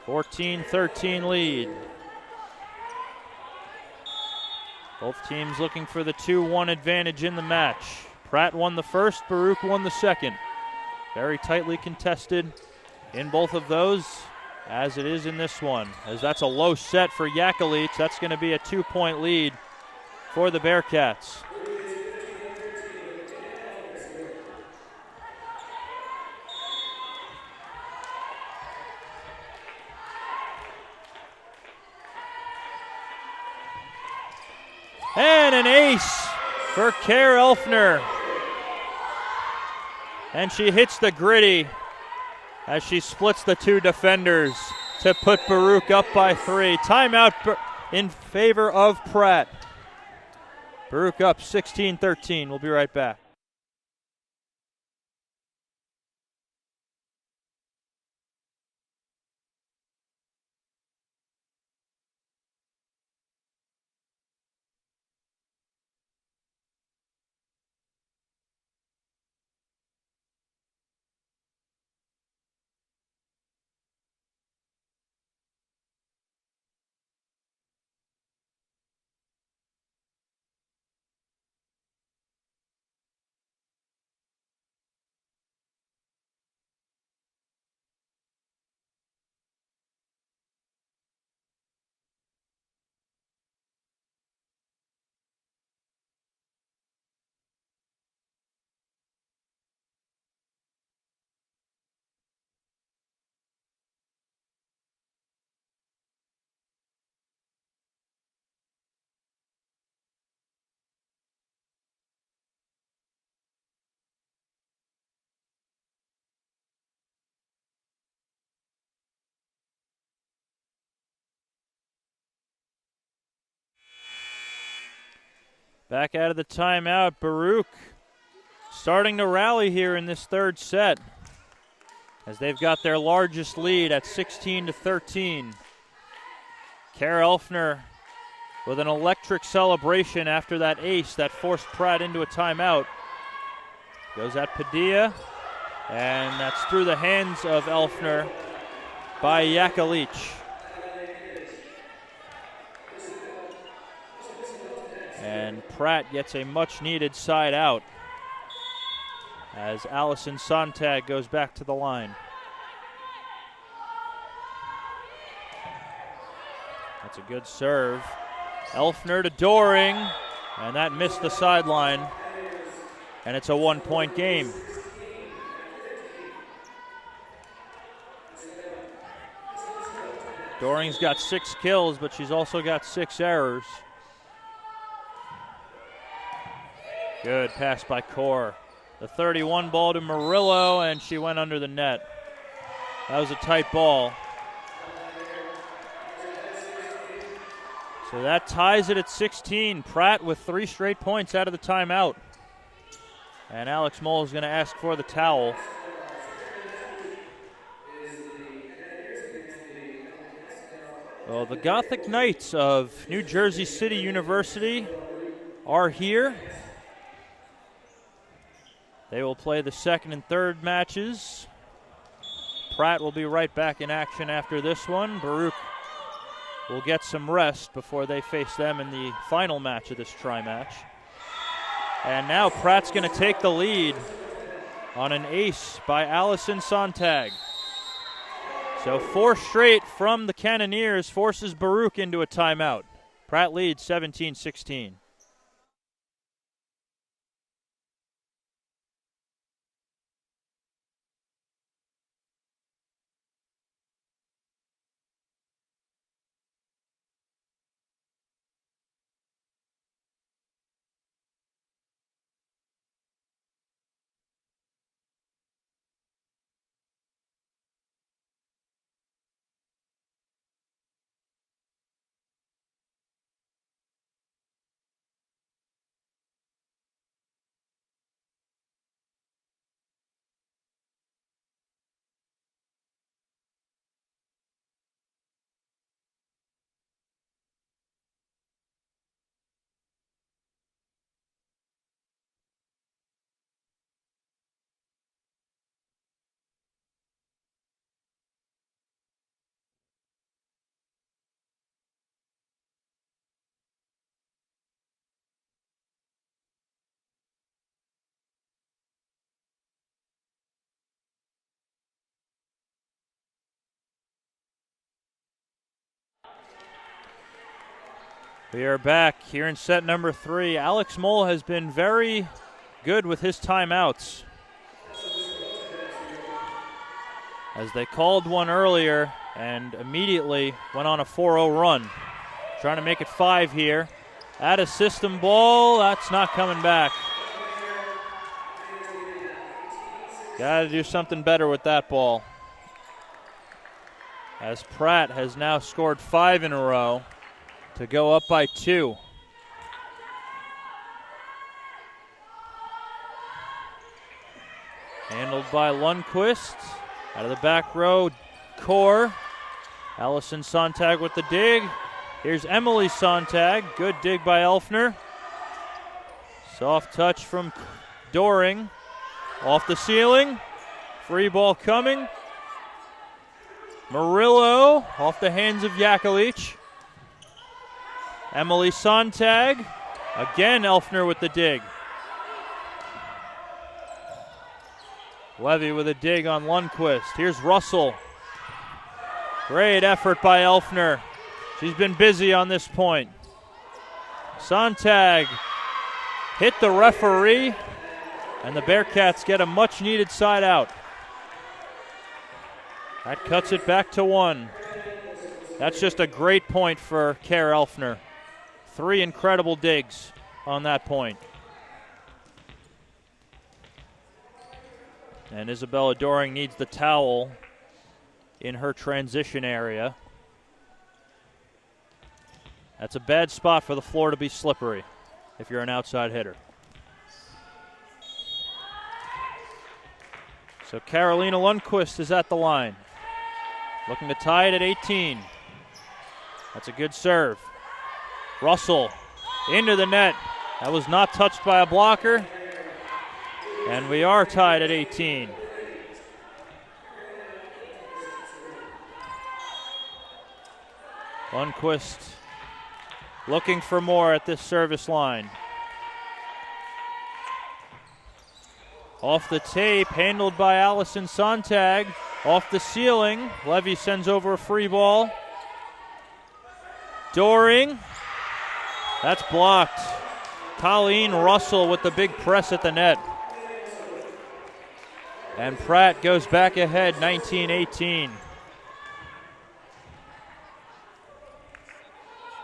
14-13 lead. Both teams looking for the 2-1 advantage in the match. Pratt won the first, Baruch won the second. Very tightly contested in both of those, as it is in this one. As that's a low set for Yakalic. That's going to be a 2-point lead for the Bearcats. And an ace for Kare Elfner. And she hits the gritty as she splits the 2 defenders to put Baruch up by 3. Timeout in favor of Pratt. Baruch up 16-13. We'll be right back. Back out of the timeout, Baruch starting to rally here in this third set as they've got their largest lead at 16-13. Kara Elfner with an electric celebration after that ace that forced Pratt into a timeout. Goes at Padilla, and that's through the hands of Elfner by Yakalic. And Pratt gets a much-needed side out as Allison Sontag goes back to the line. That's a good serve. Elfner to Doring, and that missed the sideline, and it's a one-point game. Doring's got 6 kills, but she's also got 6 errors. Good pass by Kaur. The 31 ball to Murillo, and she went under the net. That was a tight ball. So that ties it at 16. Pratt with 3 straight points out of the timeout. And Alex Moll is going to ask for the towel. Well, the Gothic Knights of New Jersey City University are here. They will play the second and third matches. Pratt will be right back in action after this one. Baruch will get some rest before they face them in the final match of this tri-match. And now Pratt's going to take the lead on an ace by Allison Sontag. So 4 straight from the Cannoneers forces Baruch into a timeout. Pratt leads 17-16. We are back here in set number 3. Alex Moll has been very good with his timeouts, as they called one earlier and immediately went on a 4-0 run. Trying to make it 5 here. At a system ball, that's not coming back. Got to do something better with that ball, as Pratt has now scored 5 in a row to go up by 2. Handled by Lundqvist. Out of the back row, Kaur. Allison Sontag with the dig. Here's Emily Sontag. Good dig by Elfner. Soft touch from Doring. Off the ceiling. Free ball coming. Murillo off the hands of Yakalic. Emily Sontag. Again, Elfner with the dig. Levy with a dig on Lundqvist. Here's Russell. Great effort by Elfner. She's been busy on this point. Sontag hit the referee, and the Bearcats get a much-needed side out. That cuts it back to 1. That's just a great point for Kara Elfner. 3 incredible digs on that point. And Isabella Doring needs the towel in her transition area. That's a bad spot for the floor to be slippery. if you're an outside hitter. So Karolina Lundqvist is at the line, looking to tie it at 18. That's a good serve. Russell into the net. That was not touched by a blocker. And we are tied at 18. Lundqvist looking for more at this service line. Off the tape, handled by Allison Sontag. Off the ceiling, Levy sends over a free ball. Doring, that's blocked. Colleen Russell with the big press at the net. And Pratt goes back ahead, 19-18.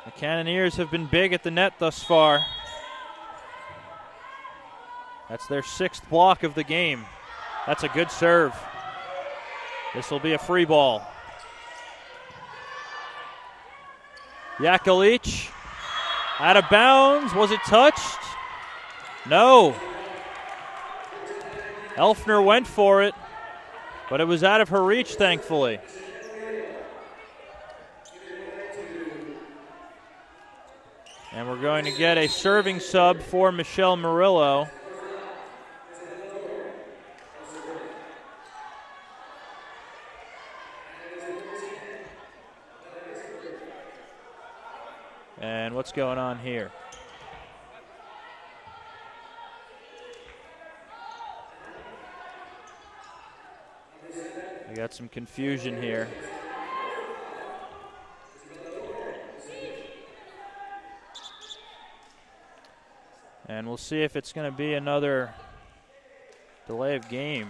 The Cannoneers have been big at the net thus far. That's their 6th block of the game. That's a good serve. This will be a free ball. Yakalic, out of bounds. Was it touched? No. Elfner went for it, but it was out of her reach, thankfully. And we're going to get a serving sub for Michelle Murillo. And what's going on here? We got some confusion here. And we'll see if it's going to be another delay of game.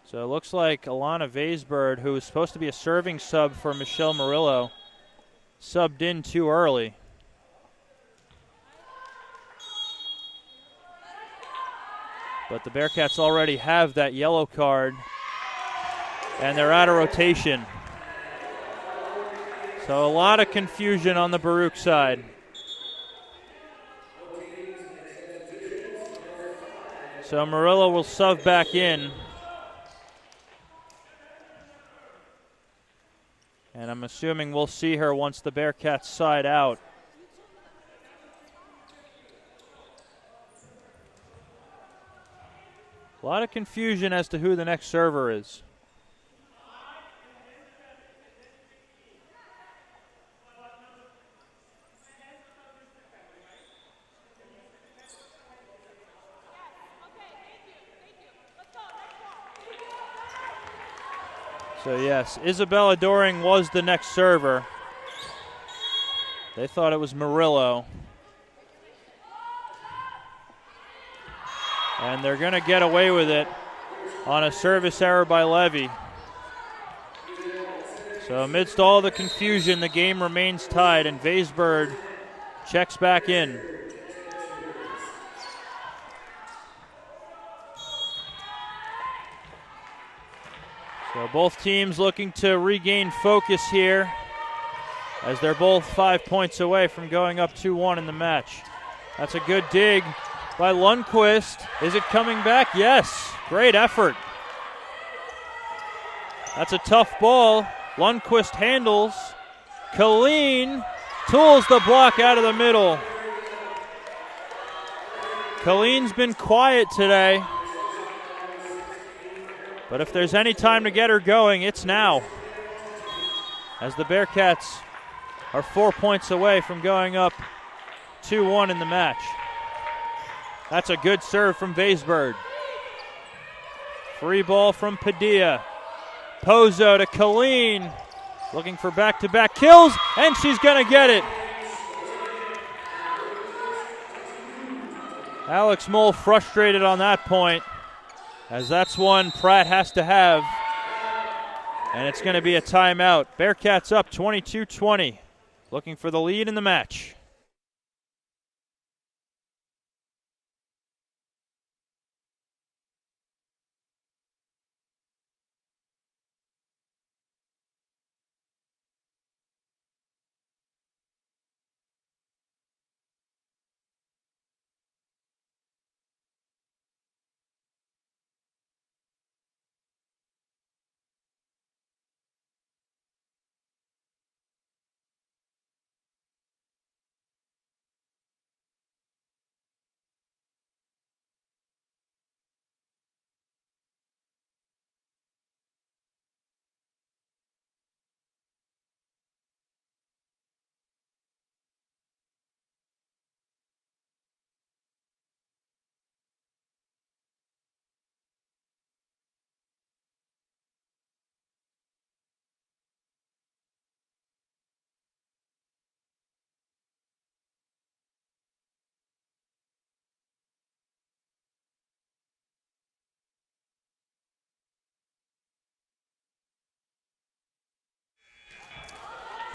So it looks like Alana Vaisbird, who was supposed to be a serving sub for Michelle Murillo, subbed in too early. But the Bearcats already have that yellow card, and they're out of rotation. So a lot of confusion on the Baruch side. So Murillo will sub back in. And I'm assuming we'll see her once the Bearcats side out. A lot of confusion as to who the next server is. So yes, Isabella Doring was the next server. They thought it was Murillo. And they're going to get away with it on a service error by Levy. So amidst all the confusion, the game remains tied, and Vaisbird checks back in. So both teams looking to regain focus here, as they're both 5 points away from going up 2-1 in the match. That's a good dig by Lundqvist. Is it coming back? Yes. Great effort. That's a tough ball. Lundqvist handles. Colleen tools the block out of the middle. Colleen's been quiet today, but if there's any time to get her going, it's now, as the Bearcats are 4 points away from going up 2-1 in the match. That's a good serve from Vaisbird. Free ball from Padilla. Pozo to Colleen, looking for back-to-back kills, and she's going to get it. Alex Moll frustrated on that point, as that's one Pratt has to have, and it's going to be a timeout. Bearcats up 22-20, looking for the lead in the match.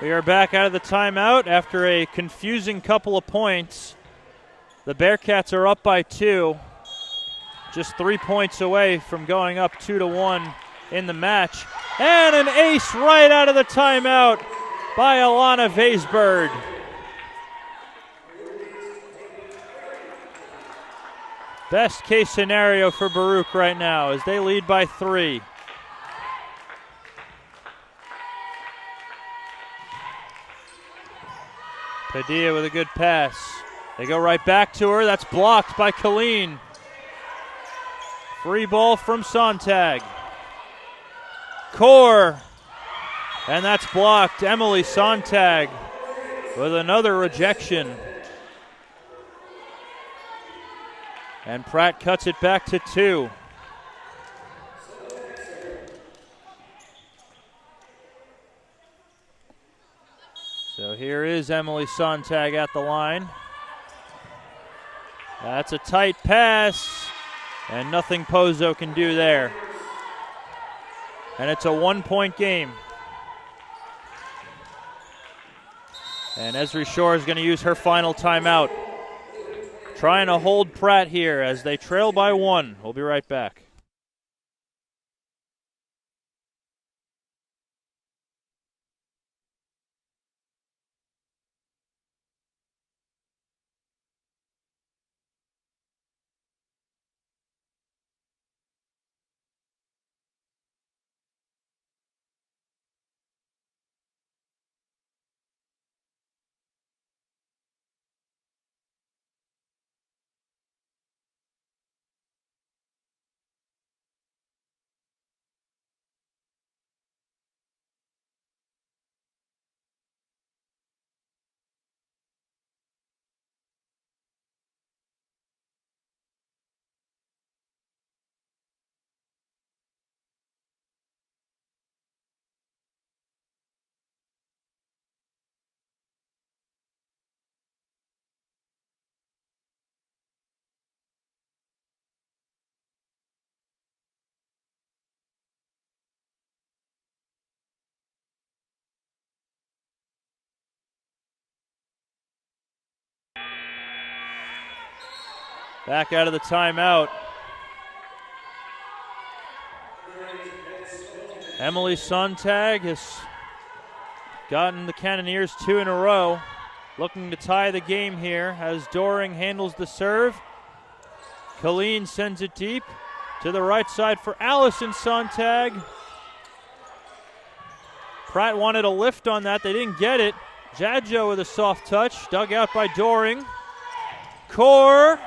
We are back out of the timeout after a confusing couple of points. The Bearcats are up by 2, just 3 points away from going up 2-1 in the match. And an ace right out of the timeout by Alana Vaisberg. Best case scenario for Baruch right now as they lead by 3. Padilla with a good pass. They go right back to her. That's blocked by Colleen. Free ball from Sontag. Kaur. And that's blocked. Emily Sontag with another rejection. And Pratt cuts it back to 2. So here is Emily Sontag at the line. That's a tight pass, and nothing Pozo can do there. And it's a 1-point game. And Esri Shore is going to use her final timeout. Trying to hold Pratt here as they trail by 1. We'll be right back. Back out of the timeout. Emily Sontag has gotten the Cannoneers 2 in a row. Looking to tie the game here as Doring handles the serve. Colleen sends it deep to the right side for Allison Sontag. Pratt wanted a lift on that. They didn't get it. Dibjot with a soft touch. Dug out by Doring. Kaur.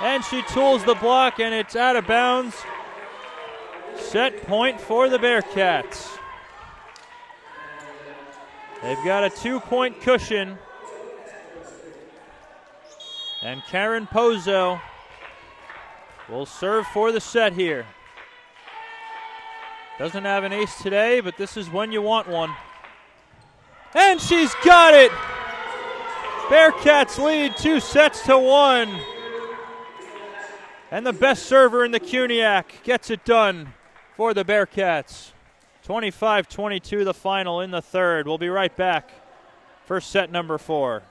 And she tools the block, and it's out of bounds. Set point for the Bearcats. They've got a 2-point cushion. And Karen Pozo will serve for the set here. Doesn't have an ace today, but this is when you want one. And she's got it! Bearcats lead 2-1. And the best server in the CUNYAC gets it done for the Bearcats. 25-22 the final in the third. We'll be right back for set number 4.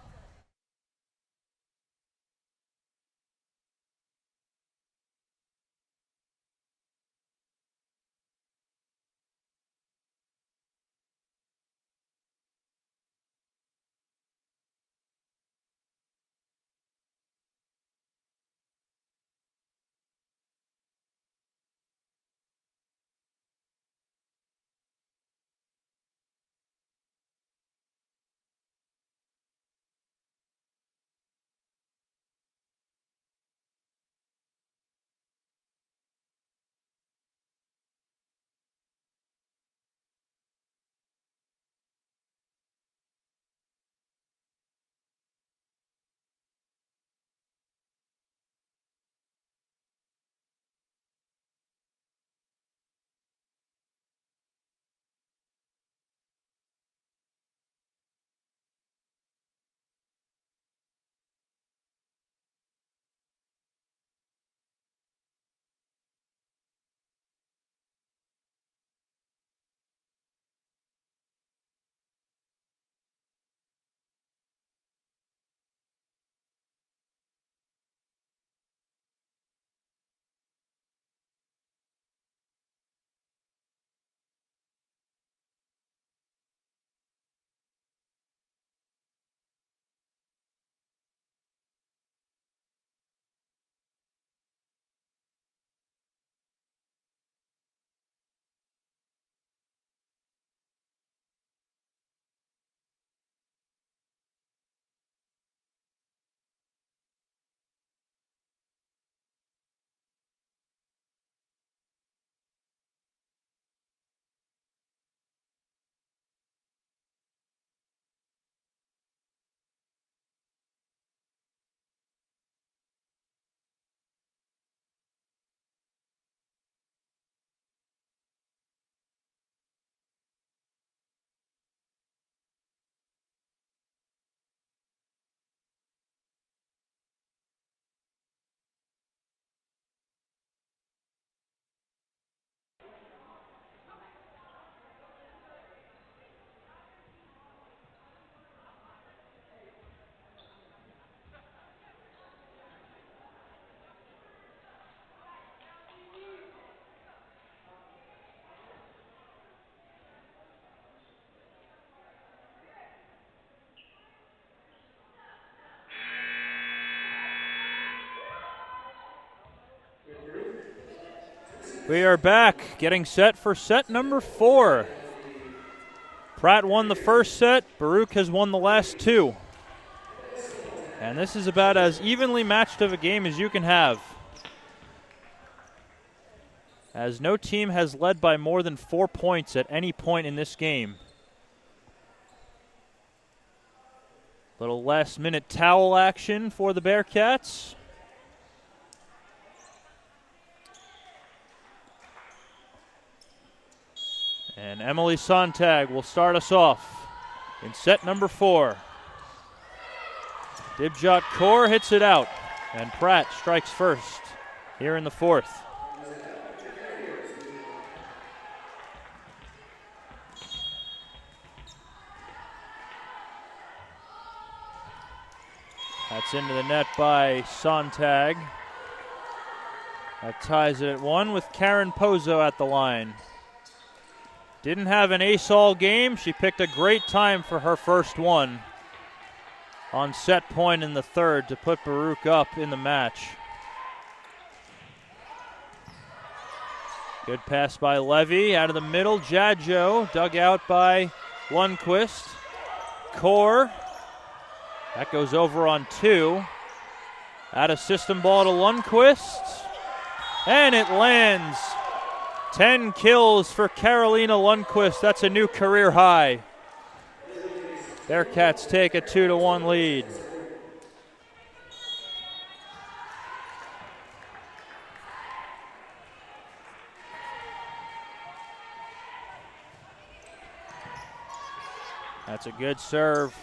We are back, getting set for set number 4. Pratt won the first set. Baruch has won the last 2. And this is about as evenly matched of a game as you can have, as no team has led by more than 4 points at any point in this game. Little last-minute towel action for the Bearcats. And Emily Sontag will start us off in set number 4. Dibjot Kaur hits it out, and Pratt strikes first here in the 4th. That's into the net by Sontag. That ties it at 1 with Karen Pozo at the line. Didn't have an ace all game. She picked a great time for her first one on set point in the 3rd to put Baruch up in the match. Good pass by Levy out of the middle. Dibjot dug out by Lundqvist. Kaur. That goes over on 2. Out of system ball to Lundqvist. And it lands. 10 kills for Karolina Lundqvist. That's a new career high. Bearcats take a 2-1 lead. That's a good serve.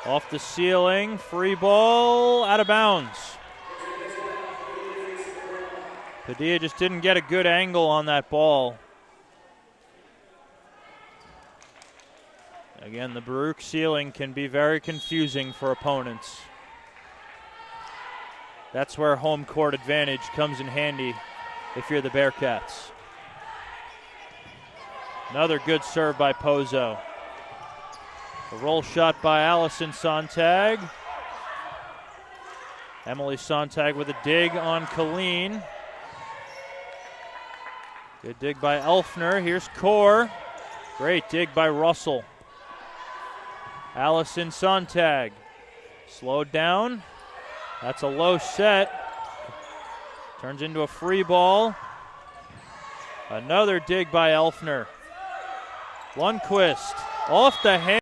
Off the ceiling, free ball, out of bounds. Padilla just didn't get a good angle on that ball. Again, the Baruch ceiling can be very confusing for opponents. That's where home court advantage comes in handy if you're the Bearcats. Another good serve by Pozo. A roll shot by Allison Sontag. Emily Sontag with a dig on Colleen. Good dig by Elfner. Here's Kaur. Great dig by Russell. Allison Sontag. Slowed down. That's a low set. Turns into a free ball. Another dig by Elfner. Lundqvist off the hand.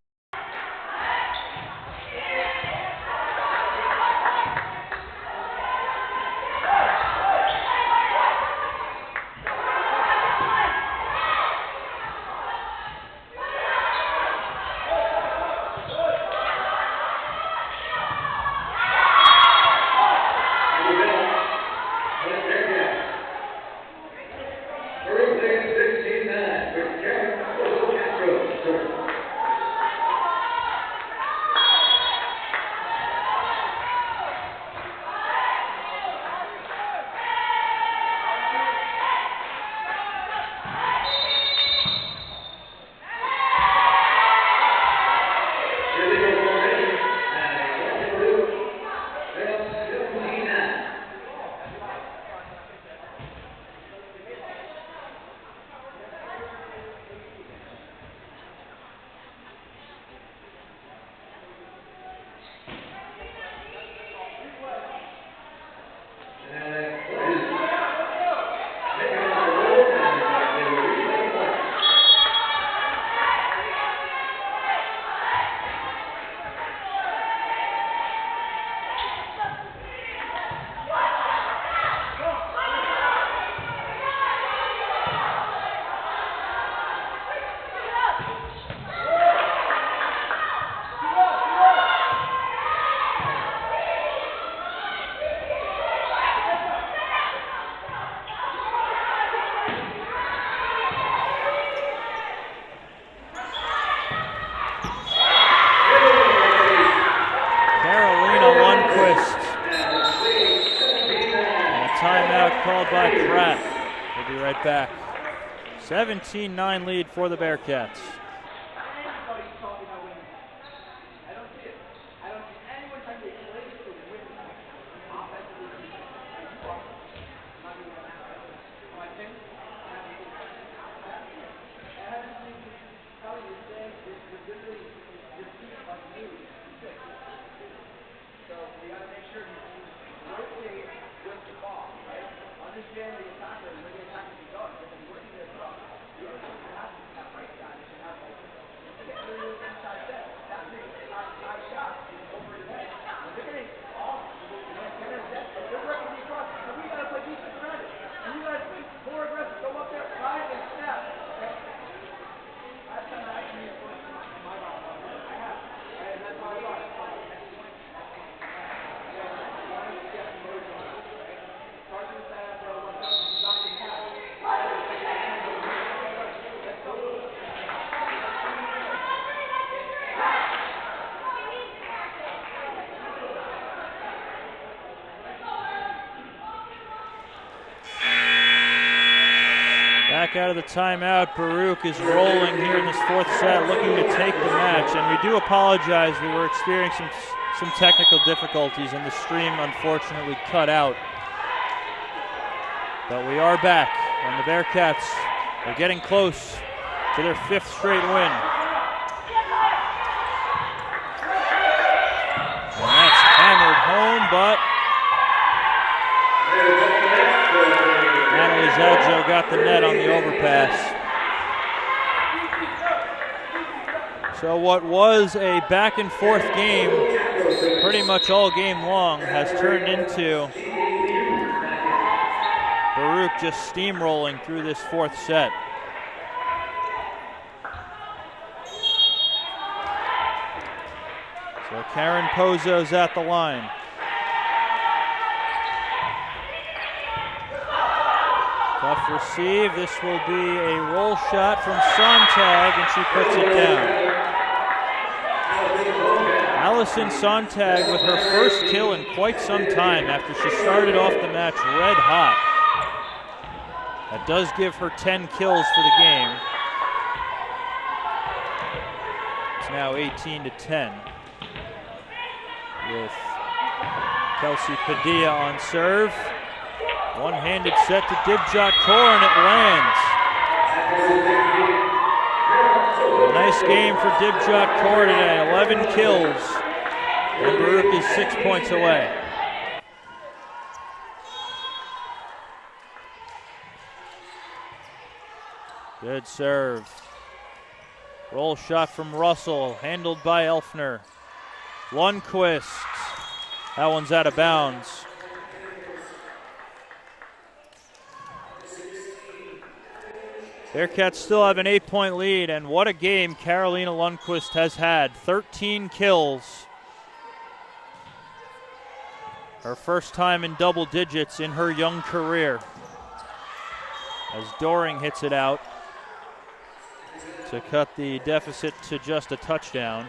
Called by Pratt. We'll be right back. 17-9 lead for the Bearcats. back out of the timeout. Baruch is rolling here in this fourth set, looking to take the match. And we do apologize. We were experiencing some technical difficulties, and the stream unfortunately cut out. But we are back, and the Bearcats are getting close to their 5th straight win. And that's hammered home, but Dibjot got the net on the overpass. So what was a back and forth game, pretty much all game long, has turned into Baruch just steamrolling through this 4th set. So Karen Pozo's at the line. Tough receive. This will be a roll shot from Sontag, and she puts it down. Allison Sontag with her first kill in quite some time after she started off the match red hot. That does give her 10 kills for the game. It's now 18-10 with Kelsey Padilla on serve. One-handed set to Dibjot Kaur, and it lands. A nice game for Dibjot Kaur today, 11 kills. And Baruch is 6 points away. Good serve. Roll shot from Russell, handled by Elfner. Lundqvist. That one's out of bounds. Bearcats still have an 8-point lead, and what a game Karolina Lundqvist has had. 13 kills. Her first time in double digits in her young career. As Doring hits it out to cut the deficit to just a touchdown.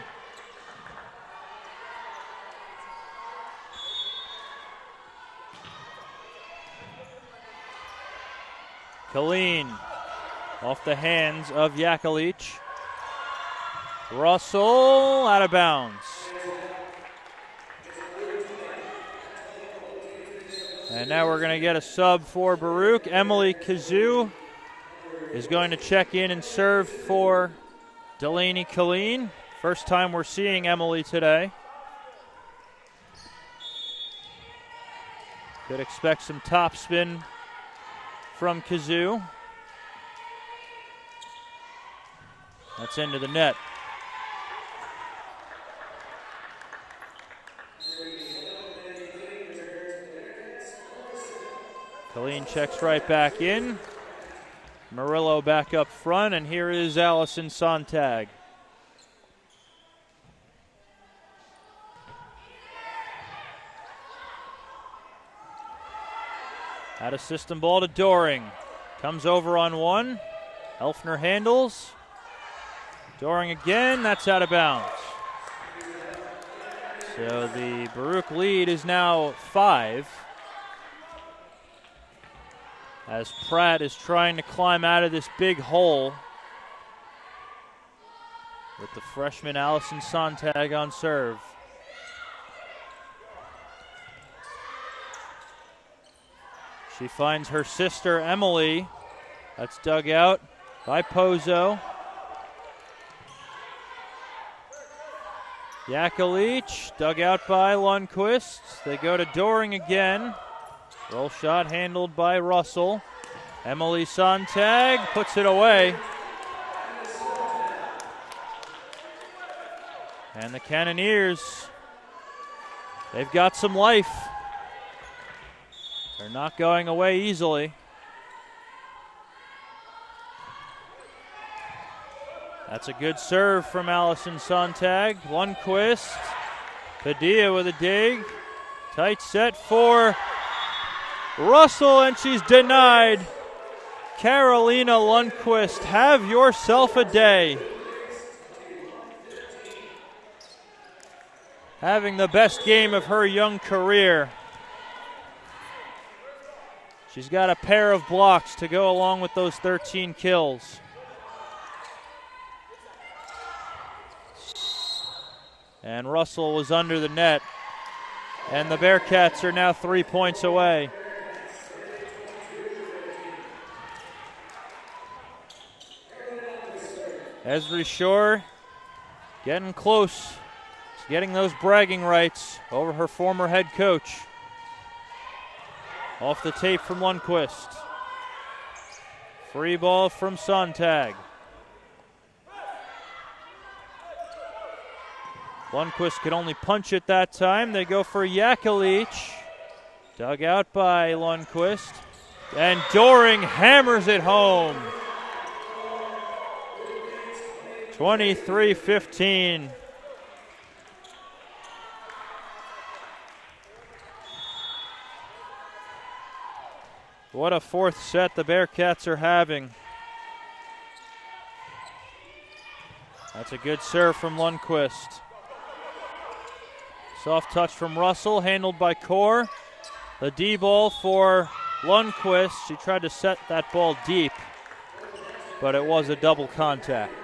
Colleen off the hands of Yakalic. Russell out of bounds. And now we're going to get a sub for Baruch. Emily Kazoo is going to check in and serve for Delaney Colleen. First time we're seeing Emily today. Could expect some topspin from Kazoo. That's into the net. Colleen checks right back in. Murillo back up front, and here is Allison Sontag. Out of system ball to Doring. Comes over on one. Elfner handles. Doring again, that's out of bounds. So the Baruch lead is now 5. As Pratt is trying to climb out of this big hole with the freshman Allison Sontag on serve. She finds her sister Emily. That's dug out by Pozo. Yakalic, dug out by Lundqvist. They go to Doring again. Roll shot handled by Russell. Emily Sontag puts it away. And the Cannoneers, they've got some life. They're not going away easily. That's a good serve from Allison Sontag. Lundqvist. Padilla with a dig. Tight set for Russell, and she's denied. Karolina Lundqvist, have yourself a day. Having the best game of her young career. She's got a pair of blocks to go along with those 13 kills. And Russell was under the net. And the Bearcats are now 3 points away. Esri Shore getting close. She's getting those bragging rights over her former head coach. Off the tape from Lundqvist. Free ball from Sontag. Lundqvist could only punch it that time. They go for Yakalic. Dug out by Lundqvist. And Doring hammers it home. 23-15. What a fourth set the Bearcats are having. That's a good serve from Lundqvist. Soft touch from Russell, handled by Kaur. The D ball for Lundqvist. She tried to set that ball deep, but it was a double contact.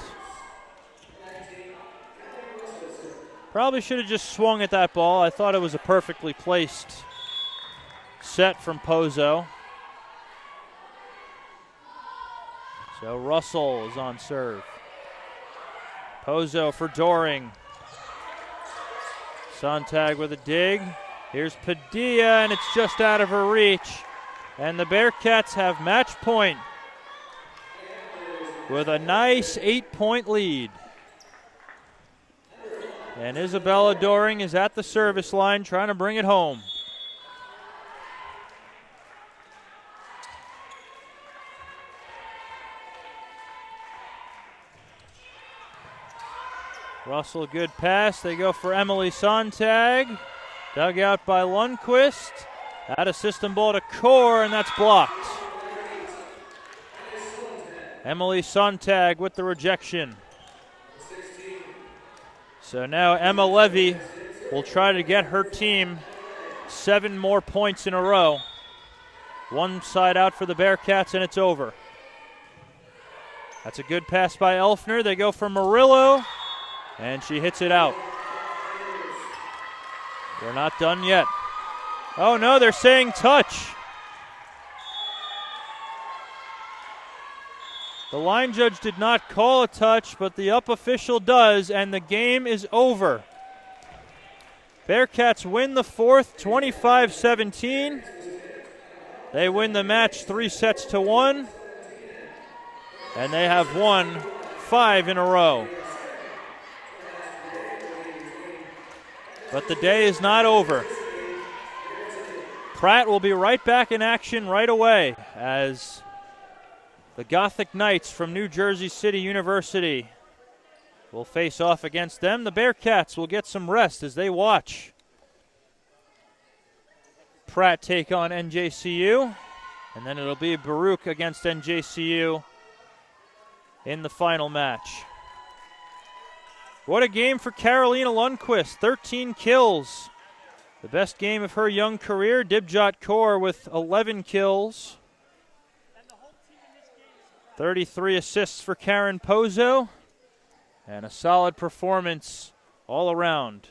Probably should have just swung at that ball. I thought it was a perfectly placed set from Pozo. So Russell is on serve. Pozo for Doring. Sontag with a dig. Here's Padilla, and it's just out of her reach. And the Bearcats have match point with a nice 8-point lead. And Isabella Doring is at the service line trying to bring it home. Russell, good pass. They go for Emily Sontag. Dug out by Lundqvist. Out of system ball to Kaur, and that's blocked. Emily Sontag with the rejection. So now Emma Levy will try to get her team 7 more points in a row. One side out for the Bearcats, and it's over. That's a good pass by Elfner. They go for Murillo, and she hits it out. We're not done yet. Oh, no, they're saying touch. The line judge did not call a touch, but the up official does, and the game is over. Bearcats win the fourth, 25-17. They win the match 3-1, and they have won 5 in a row. But the day is not over. Pratt will be right back in action right away as the Gothic Knights from New Jersey City University will face off against them. The Bearcats will get some rest as they watch Pratt take on NJCU. And then it'll be Baruch against NJCU in the final match. What a game for Karolina Lundqvist. 13 kills. The best game of her young career. Dibjot Kaur with 11 kills. 33 assists for Karen Pozo. And a solid performance all around.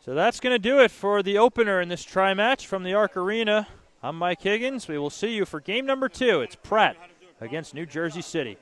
So that's going to do it for the opener in this tri-match from the Arc Arena. I'm Mike Higgins. We will see you for game number 2. It's Pratt against New Jersey City.